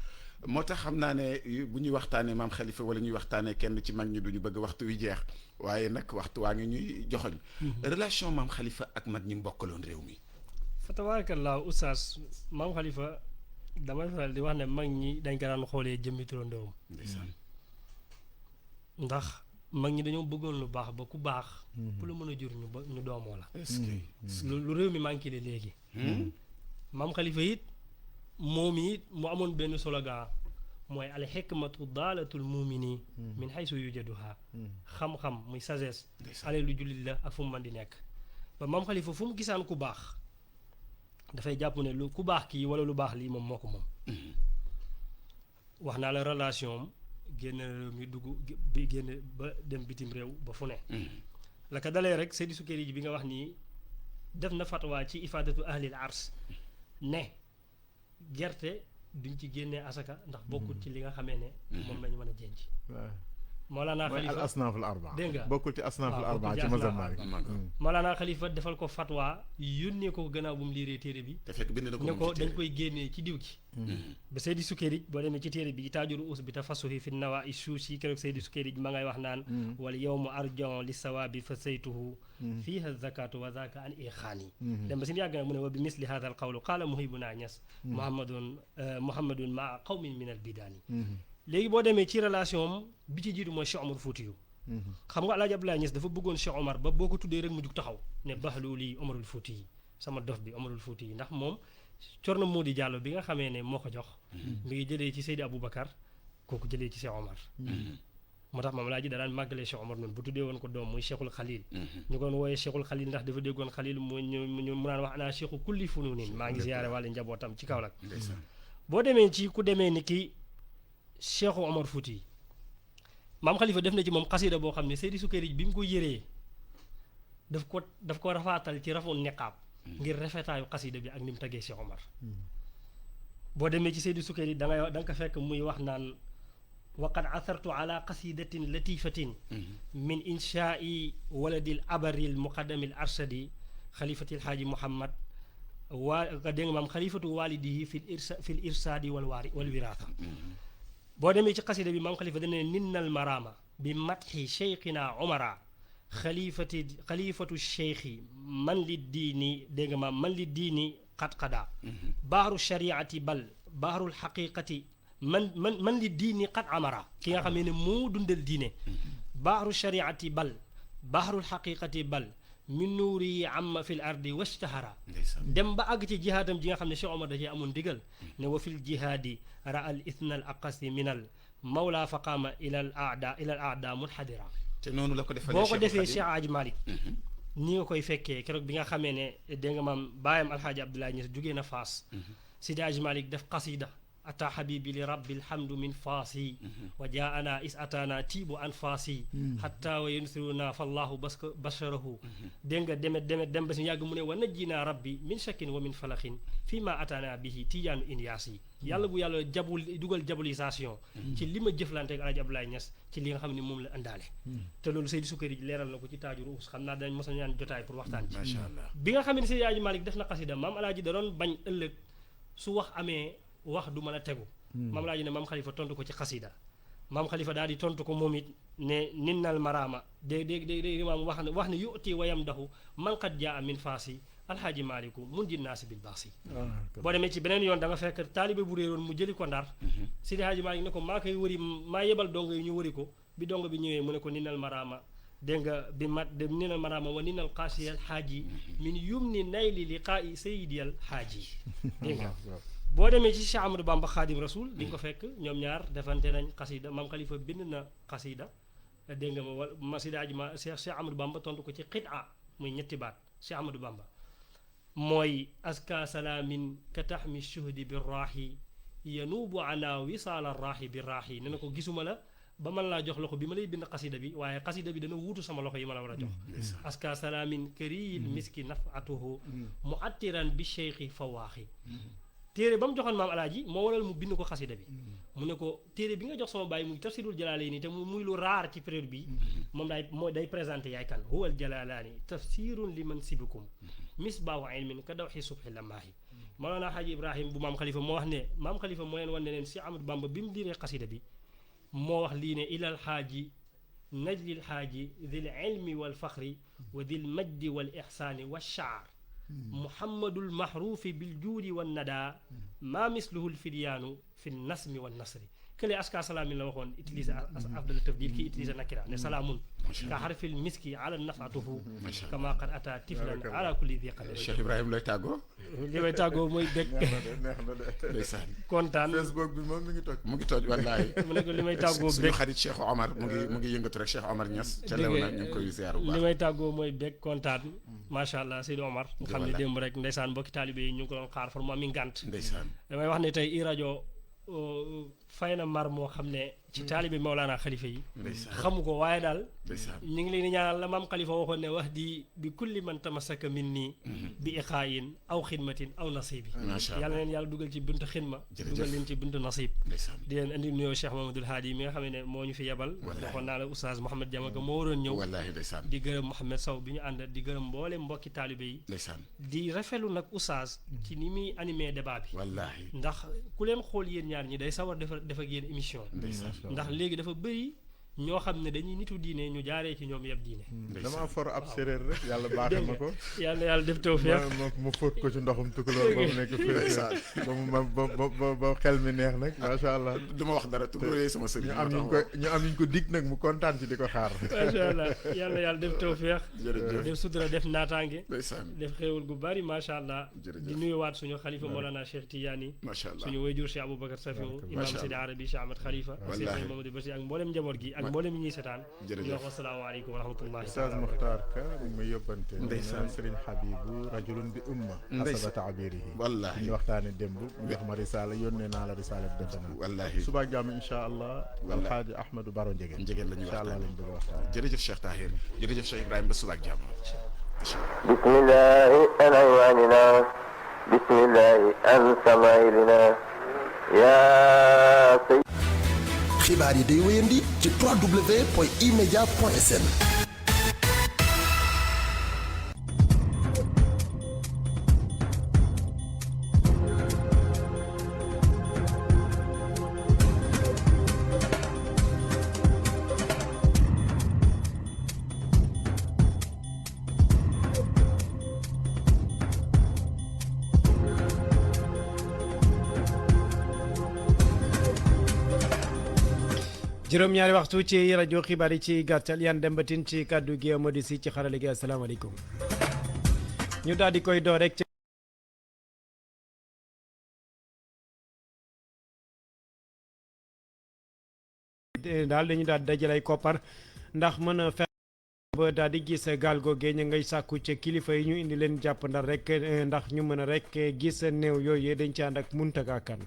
moo tax xam naa ne bu ñuy waxtaanee maam Khalifa wala ñuy waxtaanee kenn ci mag ñi duñu bëgg waxtu wi jeex waaye nag waxtu waa ngi ñuy joxoñ relation maam Khalifa ak mag ñi mbokkaloon réew mi. fa tabaarakallaahu oustaz maam Khalifa damay faral di wax ne mag ñi dañ ko daan xoolee jëmmi turandoom. ndax mag ñi dañoo bëggoon lu baax ba ku baax. ku la mën a jur ñu doomoo la. lu réew mi manqué de léegi. maam Khalifa it moom it mu amoon benn slogan mooy al hikmatu daalatul mumini min haysu yujaduha xam-xam muy sagesse. ale lu jullit la ak fu mu mën di nekk. ba maam Khalifa fu mu gisaan ku baax dafay jàpp ne lu ku baax kii wala lu baax lii moom moo ko moom. wax naa la relation am génn réew mi dugg bi génn ba dem bitim réew ba fu ne. la ko dalee rek Seydi Sukkari ji bi nga wax nii def na fatwa ci ifaadatu ahlil ars ne gerte duñ ci génnee asaka ndax bokkul ci li nga xamee ne moom lañu mën a jenc. Mawlana Khalifa al asnaaful arbaa dégg nga bokkul ci asnaaful arbaa ci mazhab Maalik. Mawlana Khalifa defal ko fatwa yónnee ko gannaaw bu mu liiree téere bi. te fekk bind na ko ne ko dañ koy génnee ci diw gi. ba Seydi Sukkari boo demee ci téere bi taajuru us bi tafasuhi fi nawaa i suusi keroog Seydi Sukkari ma ngay wax naan. wala yawmu arjon li sawaabi fa saytuhu fiiha zakatu wa zaka an ixaani. dem ba si yàgg nag mu ne wa bi misli hada al qawlu qaala muhibuna ñas. muhammadun maa qawmin min al bidaani. léegi boo demee ci relation am bi ci jiitu mooy Cheikh Omar Foutiyou. xam nga El Hadj Abdoulaye Niass dafa bëggoon Cheikh Omar ba boo ko tuddee rek mu jug taxaw ne baxlu lii Omarul Fouti yi sama dof bi Omarul Fouti yi ndax moom Corno Mody Diallo bi nga xamee ne moo ko jox. mi ngi jëlee ci Seydi Aboubacar kooku jëlee ci Cheikh Omar. moo tax moom laa ji da daan màggalee Cheikh Omar noonu bu tuddee woon ko doom muy Cheikhul Khalil. ñu koon wooyee Cheikhul Khalil ndax dafa déggoon Khalil mu naan wax ana Cheikhu kulli fununin maa ngi ziyaare wàllu njabootam ci Kaolack. boo demee ci ku demee ni ki Cheikh Omar Fouti maam Khalifa def na ci moom xasida boo xam ne Seydi Sukkari bi mu ko yëree daf ko rafaatal ci rafoon niqaab ngir rafetaayu xasida bi ak ni mu taggee Cheikh Omar. boo demee ci Seydi Sukkari da nga ko fekk muy wax naan waqad athartu ala qasidatin latifatin min inshaai waladil abaril muqaddamil arshadi xalifatil haaji Muhammad dégg nga maam xalifatu walidihi fil irsaadi wal wiraasa. boo demee ci xasida bi maam Khalifa dana ne ninnal marama bi matxi cheikhina omara xalifatu cheikhi man li diini dégg nga maam man li diini xat-xadaa baaru shariati bal baarul xaqiqati man li diini xat amara ki nga xam ne moo dundal diine baaru shariati bal baarul xaqiqati bal min nuuri yi amma fil ardi washtahara dem ba àgg ci jihaadam ji nga xam ne Cheikh Omar da cee amoon digal ne wa fil jihaadi ra al ithna al aqasi min al mawla fa qaama ila al aada munhadira te noonu la ko defee boo ko defee Cheikh Hadji Malick ni nga koy fekkee keroog bi nga xamee ne dégg nga maam baayam alxaaji Abdoulaye Niass jugee na Faas Sidi Hadji Malick def qasida ata habibi li rabbil hamdu min faasi wa jaana is atana tiibu an faasi hatta wa yunsiruna fallahu basharahu dégg nga dem ba si yàgg mu ne wa najjina rabbi min shakkin wa min falaxin fii ma atana bihi tijaanu inyaas yi yàlla bu yàlla dugal jabolisation ci li ma jëflante ak Alaaji Abdoulaye Niass ci li nga xam ne moom la indaale te loolu Seydi Sukkari leeral na ko ci taaju ruus xam naa dañ mos a ñaan jotaay pour waxtaan ci bi nga xam ne Seydi Hadji Malick def na xasida maam Alaaji da doon bañ ëllëg su wax amee wax du mën a tegu maam laa ji ne maam Khalifa tontu ko ci xasida maam Khalifa daal di tontu ko moom it ne ninnal maraama dég maam wax ne yu'ti wayam daxu man qad jaa min faasi alhaaji maaliku mun ji naasi bil baasi boo demee ci beneen yoon da nga fekk taalibe bu réeroon mu jëli ko ndar Sidi Haaji Maalik ne ko maa koy wëri maa yebal dongo yi ñu wëri ko bi dongo bi ñëwee mu ne ko ninnal maraama dégg nga bi mat de ninnal maraama wa ninnal qaasiyal haaji min yumni nayli liqaa'i sayyidiyal haaji dégg nga boo demee ci Cheikh Amadou Bamba Khadim Rasoul di nga ko fekk ñoom ñaar defante nañ xasida maam Khalifa bind na xasida dégg nga ma wala masidaaji ma Cheikh Amadou Bamba tontu ko ci xita muy ñetti baat Cheikh Amadou Bamba mooy aska salaamin ka taxmi shuhdi bi raaxi yanuubu ana wisaala raaxi bi raaxi ne na ko gisuma la ba man laa jox loxo bi ma lay bind xasida bi waaye xasida bi dana wuutu sama loxo yi ma la war a jox aska salaamin kariyil miski nafatuhu mu attiran bi cheikhi fawaaxi téere ba mu joxoon maam alaaji moo waral mu bind ko xasida bi mu ne ko téere bi nga jox sama bàyyi muy tafsirul jalalaani te muy lu raar ci période bi moom day présenté yaay kan huwal jalalaani tafsirun li man sibikum misbaahu ilmin ka dawxi subhi lamaahi Mawlana Xaaji Ibrahim bu maam Khalifa moo wax ne maam Khalifa moo leen wan ne leen si Amadou Bamba bi mu liiree xasida bi moo wax lii ne ilal xaaji najlil xaaji dil ilmi wal faxri wa dil majdi wal ixsaani wa shaar muhammadul mahruufi bil juudi wan nada maa misluhu l fidyaanu fi nasmi wan nasri kële aska salaamin la waxoon utiliser afdal tafdil kii utiliser nakira ne salaamun ka xarfil miski ala nafatuhu kama qad ata tiflan ala kulli di qadar Cheikh Ibrahima looy tàggoo li may tàggoo mooy bég ndeysaan kontaan Facebook bi moom mu ngi toj wallaahi mu ne ko li may tàggoo suñu xarit Cheikh Omar mu ngi yëngatu rek Cheikh Omar Niass ca lew na ñu ngi koy ziar bu baax li may tàggoo mooy bég kontaan macha allah Seydou Omar nga xam ne démb rek ndeysaan mbokki taalibe yi ñu ngi ko doon xaar for mu am ngànt ndeysaan damay wax ne tey i rajo fay na mar moo xam ne ci taalibe Mawlana Khalifa yi xamu ko waaye daal ñu ngi leen di ñaanal la maam Khalifa waxoon ne wax di bi kulli man tamasaka min nii bi iqaayin aw xidmatin aw nasibi yàlla leen yàlla dugal ci buntu xidma dugal leen ci buntu nasib di leen andi nuyoo Cheikh Mamadou Hadi mi nga xam ne moo ñu fi yebal waxoon naa la oustaz Mouhamed Diamaga moo waroon ñëw di gërëm Mouhamed Sow bi ñu ànd di gërëm mboole mbokki taalibe yi di rafetlu nag oustaz ci ni muy animé débat bi ndax ku leen xool yéen ñaar ñi day sawar def ak yéen émission ndax léegi dafa bëri ñoo xam ne dañuy nitu diine ñu jaaree ci ñoom yeb diine dama for ab séréer rek yàlla baaxee ma ko yàlla def tawfeex mu fóot ko ci ndoxum tukulóor ba mu nekk ba xel mi neex nag macha allah duma wax dara tukulóor sama sëriñ ñu am ñu ko dig nag mu kontaan ci di ko xaar macha allah yàlla def tawfeex def sutura def naataange def xéewal gu bari macha allah di nuyuwaat suñu xalifa Mawlana Cheikh Tidiane suñu wayjur Cheikh Aboubacar Safiou imam Sidi Arabi Cheikh Ahmad Khalifa Cheikh Mamadou Bassi ak mboolem njaboot gi ak mboolem ñi ñuy seetaan ñu wax asalaamaaleykum wa rahmatullahi Oustaz Muxtaar Ka mu yóbbante ndeysaan Serigne Habibou rajulun bi umma asaba taabirihi wallaahi ñu waxtaane démb jox ma risaala yónnee naa la risaala bi defe naa wallaahi suba jàmm insha allah alxaaji Ahmadou Baro Njegeen la ñuy insha allah lañ bëgg a waxtaan jërëjëf Cheikh Tahir jërëjëf Cheikh Ibrahima ba suba ak jàmm bismillahi an aywanina bismillahi an samailina yaa xibaar yi day wéyandi ci www.emedia.sn. juróom-ñaari waxtu ci rajo xibaar yi ci gàttal yan dembatin ci kàddu gi Amadou Si ci xarale gi asalaamaaleykum ñu daal di koy door rek ci daal dañu daal dajale ay koppar ndax mën a fexe ba daal di gis gaal googee ñu ngay sàkku ca kilifa yi ñu indi leen jàpp ndar rek ndax ñu mën a rek gis néew yooyu dañ ci ànd ak Muntaga Kan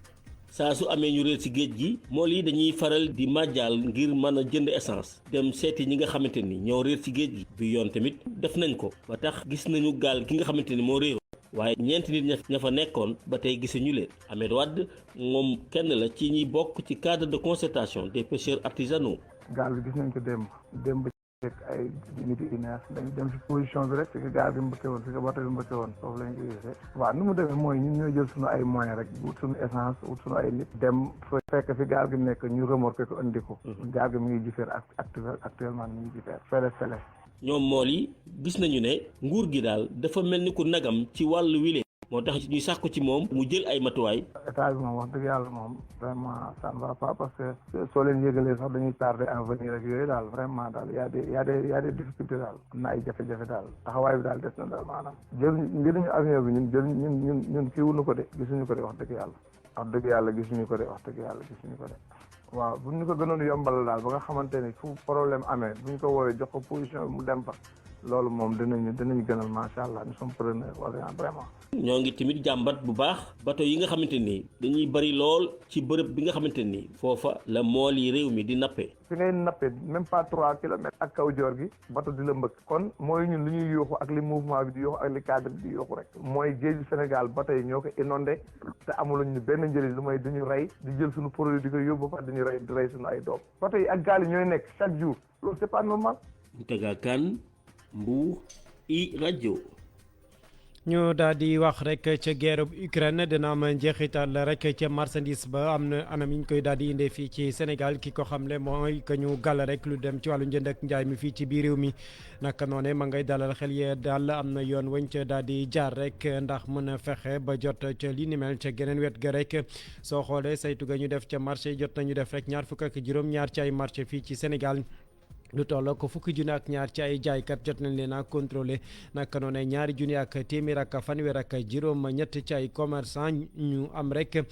saa su amee ñu réer ci géej gi mool yi dañuy faral di màjjaal ngir mën a jënd essence dem seeti ñi nga xamante ni ñoo réer ci géej gi bi yoon tamit def nañ ko ba tax gis nañu gaal ki nga xamante ni moo réer waaye ñeenti nit ña fa nekkoon ba tey gisuñu leen Ahmed Wade moom kenn la ci ñi bokk ci cadre de concertation des pêcheurs artisanaux. gaal bi gis nañ ko démb fekk ay nit yi neex dañu dem si position bi rek fi gaal bi mbëkke woon fi ko bato bi mbëkke woon foofu lañ ko gisee waaw nu mu demee mooy ñun ñoo jël suñu ay moyens rek wut suñu essence wut suñu ay nit dem fa fekk fi gaal gi nekk ñu remorqué ko indi ko gaal gi mi ngi jifeer actuellement mi ngi jifeer fele ñoom mool yi gis nañu ne nguur gi daal dafa mel ni ku nagam ci wàllu wile moo tax ñuy sàkku ci moom mu jël ay matuwaay. état bi moom wax dëgg yàlla moom vraiment ça ne va pas parce que soo leen yëgalee sax dañuy tardé en venir ak yooyu daal vraiment daal y a des difficultés daal am na ay jafe-jafe daal taxawaay bi daal des na daal maanaam jël njëriñu avion bi ñun kii wuñu ko de gisuñu ko de wax dëgg yàlla gisuñu ko de waaw bu ñu ko gënoon yombal daal ba nga xamante ni fu problème amee bu ñu ko woowee jox ko position mu dem fa loolu moom dinañu gënal macha allah nous sommes preneurs vraiment. ñoo ngi tamit jàmbat bu baax bateau yi nga xamante ni dañuy bari lool ci bërëb bi nga xamante ni foofa la mool yi réew mi di nappee. fi ngay nappee même pas 3 kilomètres ak kaw joor gi bateau di la mbëkk kon mooy ñun li ñuy yuuxu ak li mouvement bi di yuuxu ak li cadre bi di yuuxu rek mooy géeju Sénégal bateau yi ñoo ko inondé te amuluñ ñu benn njëriñ lu mooy duñu rey di jël suñu produit di ko yóbbu fa duñu rey di rey suñu ay doom bateau yi ak gaal yi ñooy nekk chaque jour loolu c'est pas normal. Moutaga Kane Mbour iRadio. ñu daal di wax rek ca guerre Ukraine dina am njeexital rek ca marchandise ba am na anam yi ñu koy daal di indee fii ci Sénégal ki ko xamle mooy que ñu gàll rek lu dem ci wàllu njënd ak njaay mi fii ci biir réew mi naka noone ma ngay dalal xel yee daal am na yoon wañ ca daal di jaar rek ndax mën a fexe ba jot ca li ni mel ca geneen wet ga rek soo xoolee saytu ga ñu def ca marché jot nañu def rek ñaar fukk ak juróom-ñaar ci ay marché fii ci Sénégal. lu toll ko fukki junni ak ñaar ci ay jaaykat jot nañ leen a contrôlé naka noonu ñaari junni ak téeméer ak fanweer ak juróom ñett ci ay commerçant ñu am rek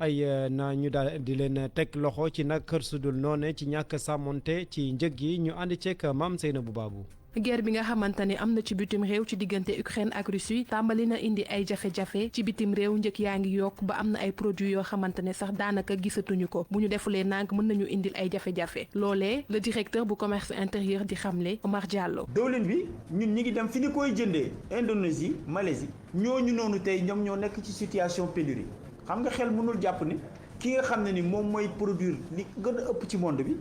ay na ñu daal di leen teg loxo ci nag kër sudul noone ci ñàkk sàmmonte ci njëg yi ñu ànd ceeg Mame Seynabou Babou. guerre bi nga xamante ne am na ci bitim réew ci diggante Ukraine ak Russie tàmbali na indi ay jafe-jafe ci bitim réew njëkk yaa ngi yokk ba am na ay produits yoo xamante ne sax daanaka gisatuñu ko bu ñu defulee nànk mën nañu indil ay jafe-jafe loolee le directeur bu commerce intérieur di xamle Omar Diallo. dëwlin bi ñun ñi ngi dem fi ñu koy jëndee Indonésie Malaisie ñooñu noonu tey ñoom ñoo nekk ci situation pénurie xam nga xel mënul jàpp ni ki nga xam ne ni moom mooy produire li gën a ëpp ci monde bi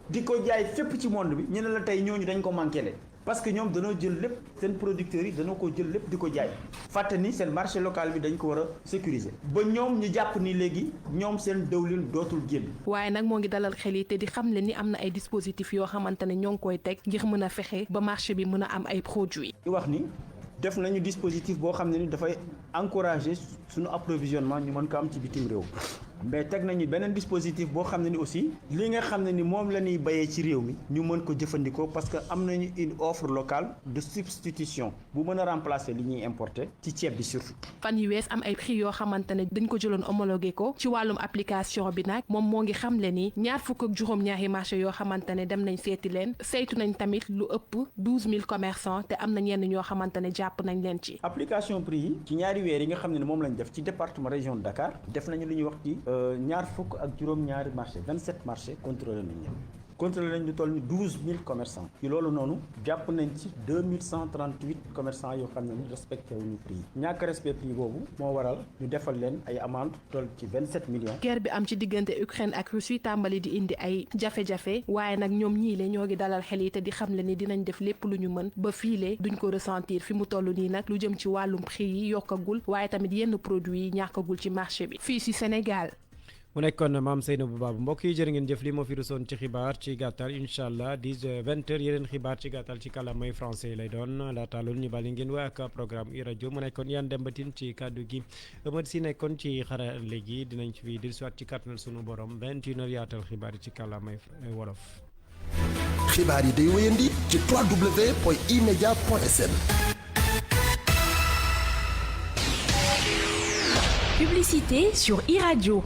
di ko jaay fépp ci monde bi ñu ne la tey ñooñu dañ ko manqué le parce que ñoom danoo jël lépp seen producteurs yi danoo ko jël lépp di ko jaay fàtte ni seen marché local bi dañ ko war a sécuriser ba ñoom ñu jàpp ni léegi ñoom seen dëwlin dootul génn. waaye nag moo ngi dalal xel yi te di xamle ni am na ay dispositifs yoo xamante ne ñoo ngi koy teg ngir mën a fexe ba marché bi mën a am ay produits. di wax ni def nañu dispositif boo xam ne ni dafay encourager suñu approvisionnement ñu mën ko am ci bitim réew. mais teg nañu beneen dispositif boo xam ne ni aussi li nga xam ne ni moom la ñuy bayee ci réew mi ñu mën ko jëfandikoo parce que am nañu une offre locale de substitution bu mën a remplacer li ñuy importer ci ceeb bi surtout. fan yu wees am ay prix yoo xamante ne dañ ko jëloon homologué ko ci wàllum application bi nag moom moo ngi xamle ni ñaar fukk ak juróom-ñaari marché yoo xamante ne dem nañ seeti leen saytu nañ tamit lu ëpp 12000 commerçants te am na ñenn ñoo xamante ne jàpp nañ leen ci. application prix yi ci ñaari weer yi nga xam ne moom lañ def ci département région de Dakar def nañu lu ñuy wax ci. ñaar fukk ak juróom-ñaari marché 27 marché contrôlé nañ leen contrôlé nañ lu toll ni 12000 commerçants ci loolu noonu jàpp nañ ci 2138 commerçants yoo xam ne ni respecté wuñu prix yi ñàkk respect prix boobu moo waral ñu defal leen ay amende toll ci 27 millions. guerre bi am ci diggante Ukraine ak Russie tàmbali di indi ay jafe-jafe waaye nag ñoom ñii le ñoo ngi dalal xel yi te di xam le ni dinañ def lépp lu ñu mën ba fiile duñ ko ressentir fi mu toll nii nag lu jëm ci wàllum prix yi yokkagul waaye tamit yenn produits yi ñàkkagul ci marché bi fii ci Sénégal. mu nekkoon Mame Seynabou Babou mbokk yi jërë ngeen jëf li moo fi rusoon ci xibaar ci gàttal incha allah 20h yeneen xibaar ci gàttal ci kàllaamay français lay doon laata loolu ñu bàyyi ngeen waa ak programme iRadio mu nekkoon Yane Demba Tine ci kàddu gi Amady si nekkoon ci xarala léegi dinañ ci fi dellusiwaat ci kàttanal sunu borom 21h yaatal xibaar yi ci kàllaamay wolof. xibaar yi day wéyandi ci www.emedia.sn. Publicité sur iRadio.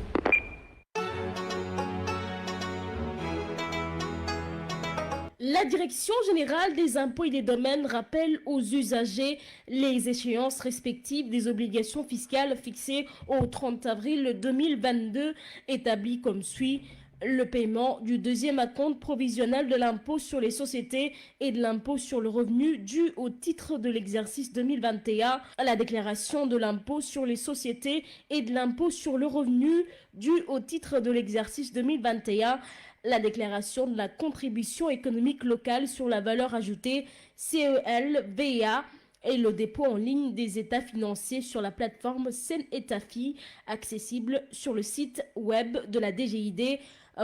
La Direction générale des impôts et des domaines rappelle aux usagers les échéances respectives des obligations fiscales fixées au 30 avril 2022, établies comme suit. Le paiement du deuxième acompte provisionnel de l'impôt sur les sociétés et de l'impôt sur le revenu dû au titre de l'exercice 2021, la déclaration de l'impôt sur les sociétés et de l'impôt sur le revenu dû au titre de l'exercice 2021, la déclaration de la contribution économique locale sur la valeur ajoutée CEL-VA et le dépôt en ligne des états financiers sur la plateforme Sen-État-Fi, accessible sur le site web de la DGID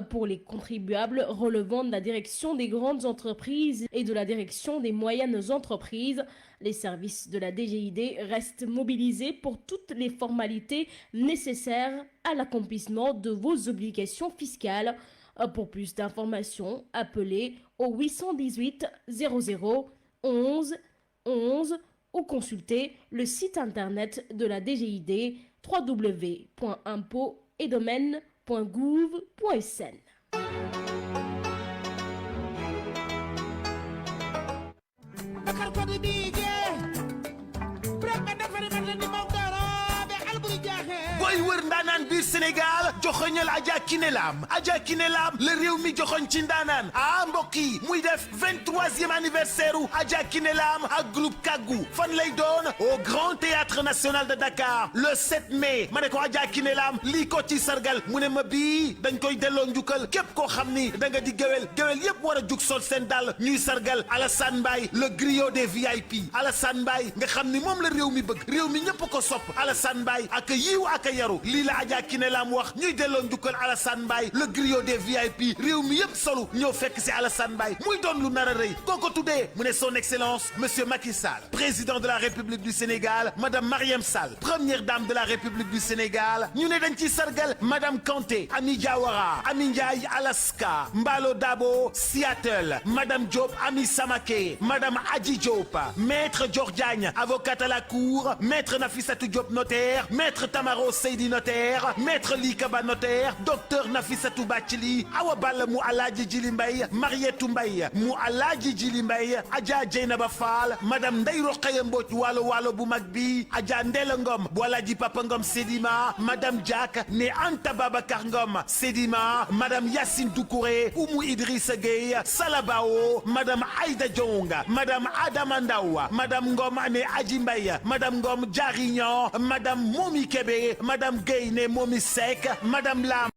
pour les contribuables relevant de la direction des grandes entreprises et de la direction des moyennes entreprises. Les services de la DGID restent mobilisés pour toutes les formalités nécessaires à l'accomplissement de vos obligations fiscales. Pour plus d'informations, appelez au 818 00 11 11 ou consultez le site internet de la DGID www.impôts-et-domaines.gouv.sn. booy wër ndaanaan biir Sénégal joxoñal Adja Kiné Lam Adja Kiné Lam la réew mi joxoñ ci ndaanaan mbokk yi muy def 23e anniversaire u Adja Kiné Lam ak groupe Kaggu fan lay doon au Grand Théâtre National de Dakar le 7 mai ma ne ko Adja Kiné Lam lii ko ci sargal mu ne ma bii dañ koy delloo njukkal képp koo xam ni da nga di géwél yépp war a jug sol seen dàll ñuy sargal Alassane Mbaye le griot des VIP Alassane Mbaye nga xam ni moom la réew mi bëgg réew mi ñëpp ko sopp Alassane Mbaye ak yiw ak yaru lii la Adja Kiné Lam wax ñuy delloo njukkal Alassane Mbaye le griot des VIP réew mi yëpp solu ñoo fekk si Alassane Mbaye muy doon lu nar a rëy kooko tuddee mu ne son excellence monsieur Macky Sall président de la République du Sénégal madame Marième Sall première dame de la République du Sénégal ñu ne dañ ci sargal madame Kanté Ami Diawara Ami Ndiaye Alaska Mbalo Dabo Seattle madame Diop Ami Samaké madame Adji Diop maître Dior Diagne avocate à la cour maître Nafissatou Diop notaire maître Tamaro Seydi notaire maître Likaba notaire docteur Nafissatou Bathily Awa Balla mu Alaaji Jili Mbaye Marietou Mbaye mu Alaaji Jili Mbaye Adja Dieynaba Fall madame Ndeye Rokhaya Mbodj waalo waalo bu mag bi Adja Ndella Ngom bu Alaaji Papa Ngom Sedima madame Diak ne Anta Babacar Ngom Sedima madame Yacine Doucouré Oumou Idrissa Gueye Salabao madame Aïda Diong madame Adama Ndaw madame Ngom ne Adji Mbaye madame Ngom Diarignan madame Momi Kébé madame Gueye ne Momi Seck madame Lam